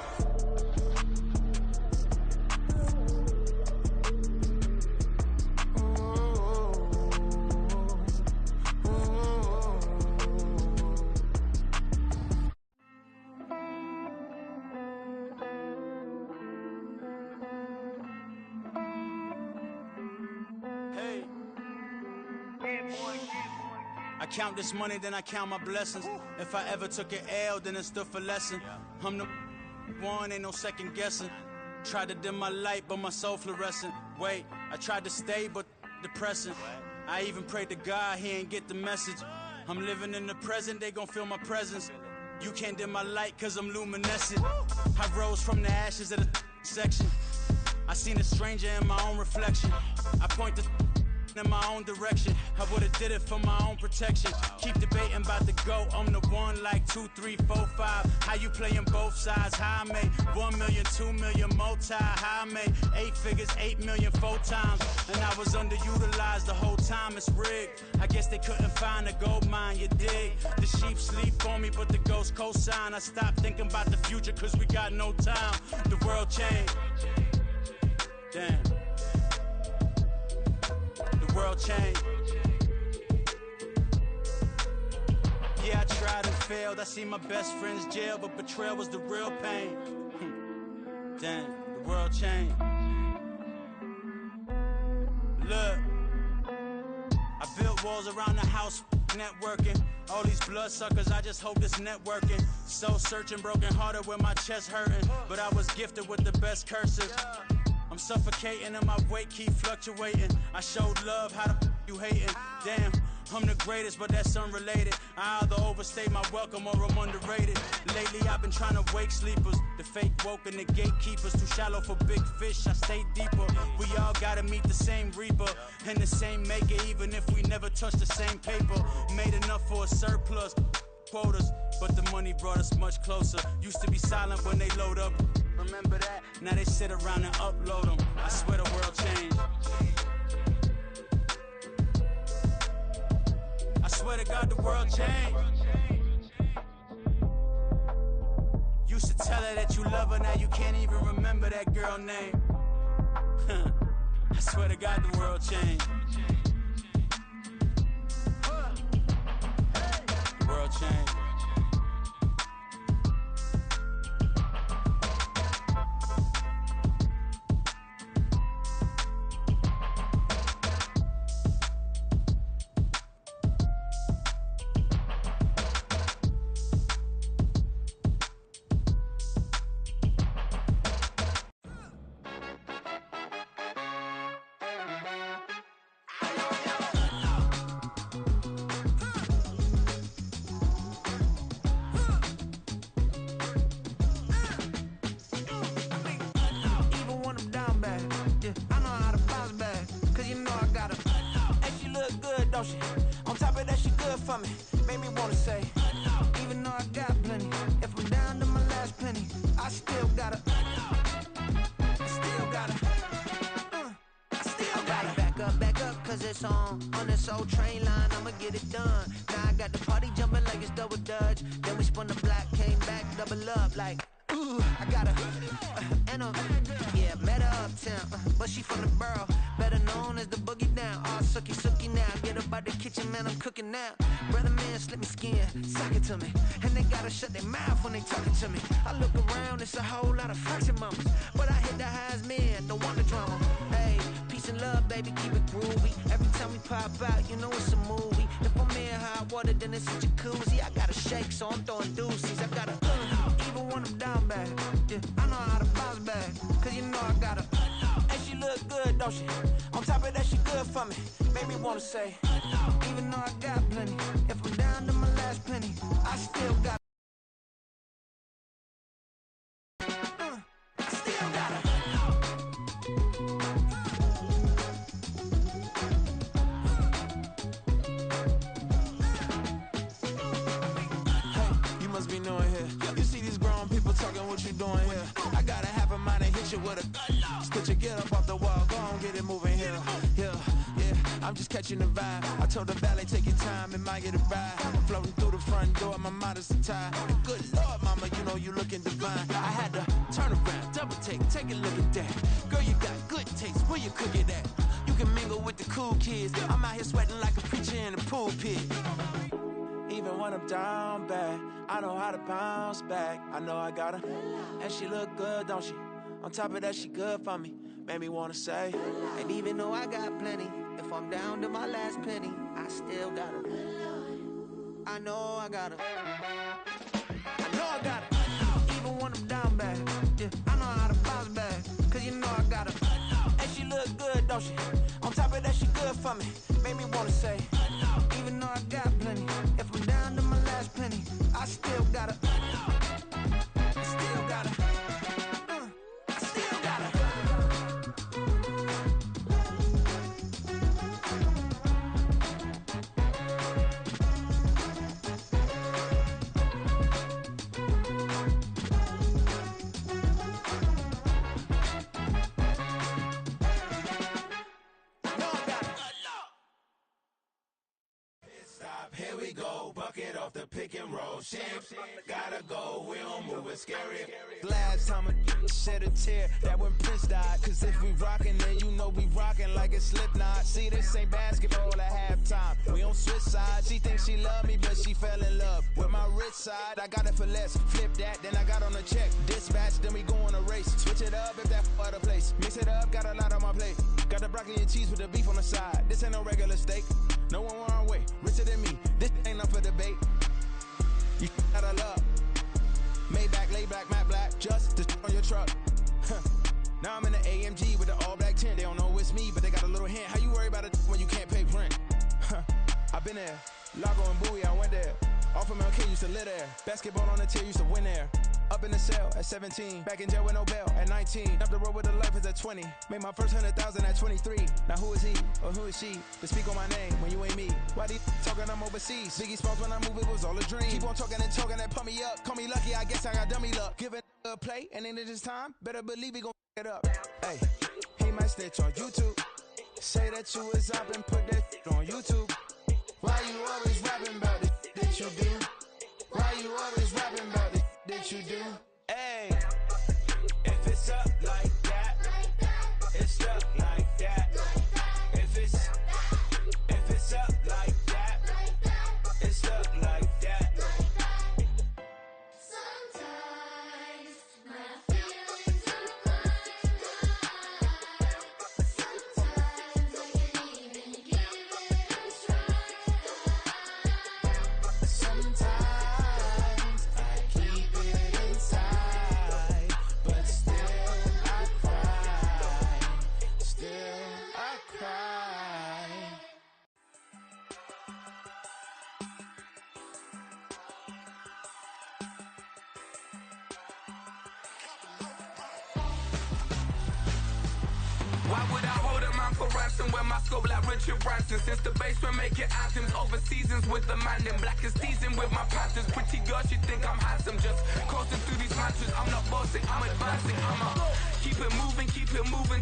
I count this money, then I count my blessings. If I ever took an L, then it stood for lesson. I'm the one, ain't no second guessing. Tried to dim my light, but my soul fluorescent. Wait, I tried to stay, but depressing. I even prayed to God, he ain't get the message. I'm living in the present, they gon' feel my presence. You can't dim my light, cause I'm luminescent. I rose from the ashes of the section. I seen a stranger in my own reflection. I point the in my own direction. I would've did it for my own protection. Keep debating about the GOAT. I'm the one like 2, 3, 4, 5. How you playing both sides? How I made 1 million, 2 million, multi. How I made 8 figures, 8 million, 4 times. And I was underutilized the whole time. It's rigged. I guess they couldn't find a gold mine, you dig? The sheep sleep on me, but the ghost co-sign. I stopped thinking about the future, cause we got no time. The world changed. Damn. The world changed. Yeah, I tried and failed. I seen my best friends jail, but betrayal was the real pain. Damn, the world changed. Look, I built walls around the house, networking. All these bloodsuckers, I just hope this networking. Soul searching, broken hearted with my chest hurting. But I was gifted with the best cursive. I'm suffocating and my weight keep fluctuating. I showed love, how the you hating? Damn, I'm the greatest, but that's unrelated. I either overstay my welcome or I'm underrated. Lately I've been trying to wake sleepers. The fake woke and the gatekeepers. Too shallow for big fish, I stay deeper. We all gotta meet the same reaper and the same maker, even if we never touch the same paper. Made enough for a surplus quotas, but the money brought us much closer. Used to be silent when they load up. Remember that? Now they sit around and upload them. I swear the world changed. I swear to God the world changed. Used to tell her that you love her, now you can't even remember that girl name. I swear to God the world changed. The world changed. On top of that, she good for me. Made me wanna say, even though I got plenty, if I'm down to my last penny, I still gotta, I still gotta back up, cause it's on this old train line, I'ma get it done. Now I got the party jumping like it's double dutch. Then we spun the block, came back, double up like, ooh, I got her, and yeah, met her uptown, but she from the borough, better known as the boogie down. All sookie now, get up out the kitchen, man, I'm cooking now. Brother man, slip me skin, sock it to me, and they gotta shut their mouth when they talking to me. I look around, it's a whole lot of fraction mamas, but I hit the highs, man, don't want the drama. Hey, peace and love, baby, keep it groovy. Every time we pop out, you know it's a movie. If I'm in hot water, then it's a jacuzzi. I gotta shake, so I'm throwing deuces. I gotta even when I'm down bad, yeah, I know how to bounce back, cause you know I gotta. And she look good, don't she? On top of that, she good for me. Made me wanna say, even though I got plenty, if I'm down to my last penny, I still got. I still got I'm just catching the vibe. I told the valet, take your time, it might get a ride. Floating through the front door, my mind is tied. Good Lord, mama, you know you looking divine. I had to turn around, double take a look at that. Girl, you got good taste, where you cook it at? You can mingle with the cool kids. I'm out here sweating like a preacher in a pulpit. Even when I'm down bad, I know how to bounce back. I know I got her, and she look good, don't she? On top of that, she good for me. Made me wanna say, and even though I got plenty, if I'm down to my last penny, I still got her. I know I got her. I know I got her. Even when I'm down bad, yeah, I know how to bounce back. Cause you know I got her. And she look good, don't she? On top of that, she good for me. Made me wanna say, even though I got plenty, if I'm down to my last penny, I still got her. I still got her. I still got her. Here we go, bucket off the pick and roll. Champs, gotta go, we don't move it scary. Last time a shed a tear, that when Prince died. Cause if we rockin', then you know we rockin' like a Slipknot. See, this ain't basketball at halftime. We on switch sides. She thinks she love me, but she fell in love with my rich side. I got it for less. Flip that, then I got on a check. Dispatch, then we go on a race. Switch it up if that other place. Mix it up, got a lot on my plate. Got the broccoli and cheese with the beef on the side. This ain't no regular steak. No one wrong way, richer than me. This ain't up for debate. You out of love. Maybach, lay back, matte black, just to on your truck. Now I'm in the AMG with the all black tint. They don't know it's me, but they got a little hint. How you worry about it when you can't pay rent? I've been there. Lago and Bowie, I went there. Off of MLK, used to live there. Basketball on the tier, used to win there. Up in the cell at 17. Back in jail with no bail at 19. Up the road with the life is at 20. Made my first 100,000 at 23. Now who is he or who is she to speak on my name when you ain't me? Why these talking I'm overseas? Biggie Smalls when I move it was all a dream. Keep on talking and talking and pump me up. Call me lucky, I guess I got dummy luck. Give it a play and then this time, better believe he gon' it up. Hey, he might snitch on YouTube. Say that you was up and put that on YouTube. Why you always rapping about it that you do? Why you always rapping about it that you do? Hey, If it's up like that, it's up like that. If it's up like that, it's up like that. Sometimes my feelings are blind. Sometimes I can't even give it a try. sometimes I keep it inside, but still I cry. Still I cry. Why would I hold a man for ransom when my scope like Richard Branson? Since the basement making anthems over seasons with the man, then black is seasoned with my panthers. Pretty girl, she think I'm handsome, just coasting through these mansions. I'm not bossing, I'm advancing, keep it moving,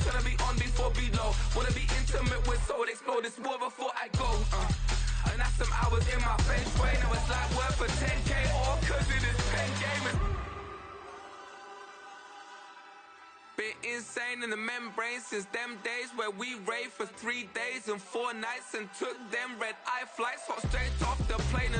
trying to be on before below. Wanna be intimate with soul, explore this war before I go. And that's some hours in my feng shui. Now it's like worth for 10K, all cause it is pen gaming. Been insane in the membrane since them days where we raved for 3 days and 4 nights and took them red eye flights. Hot straight off the plane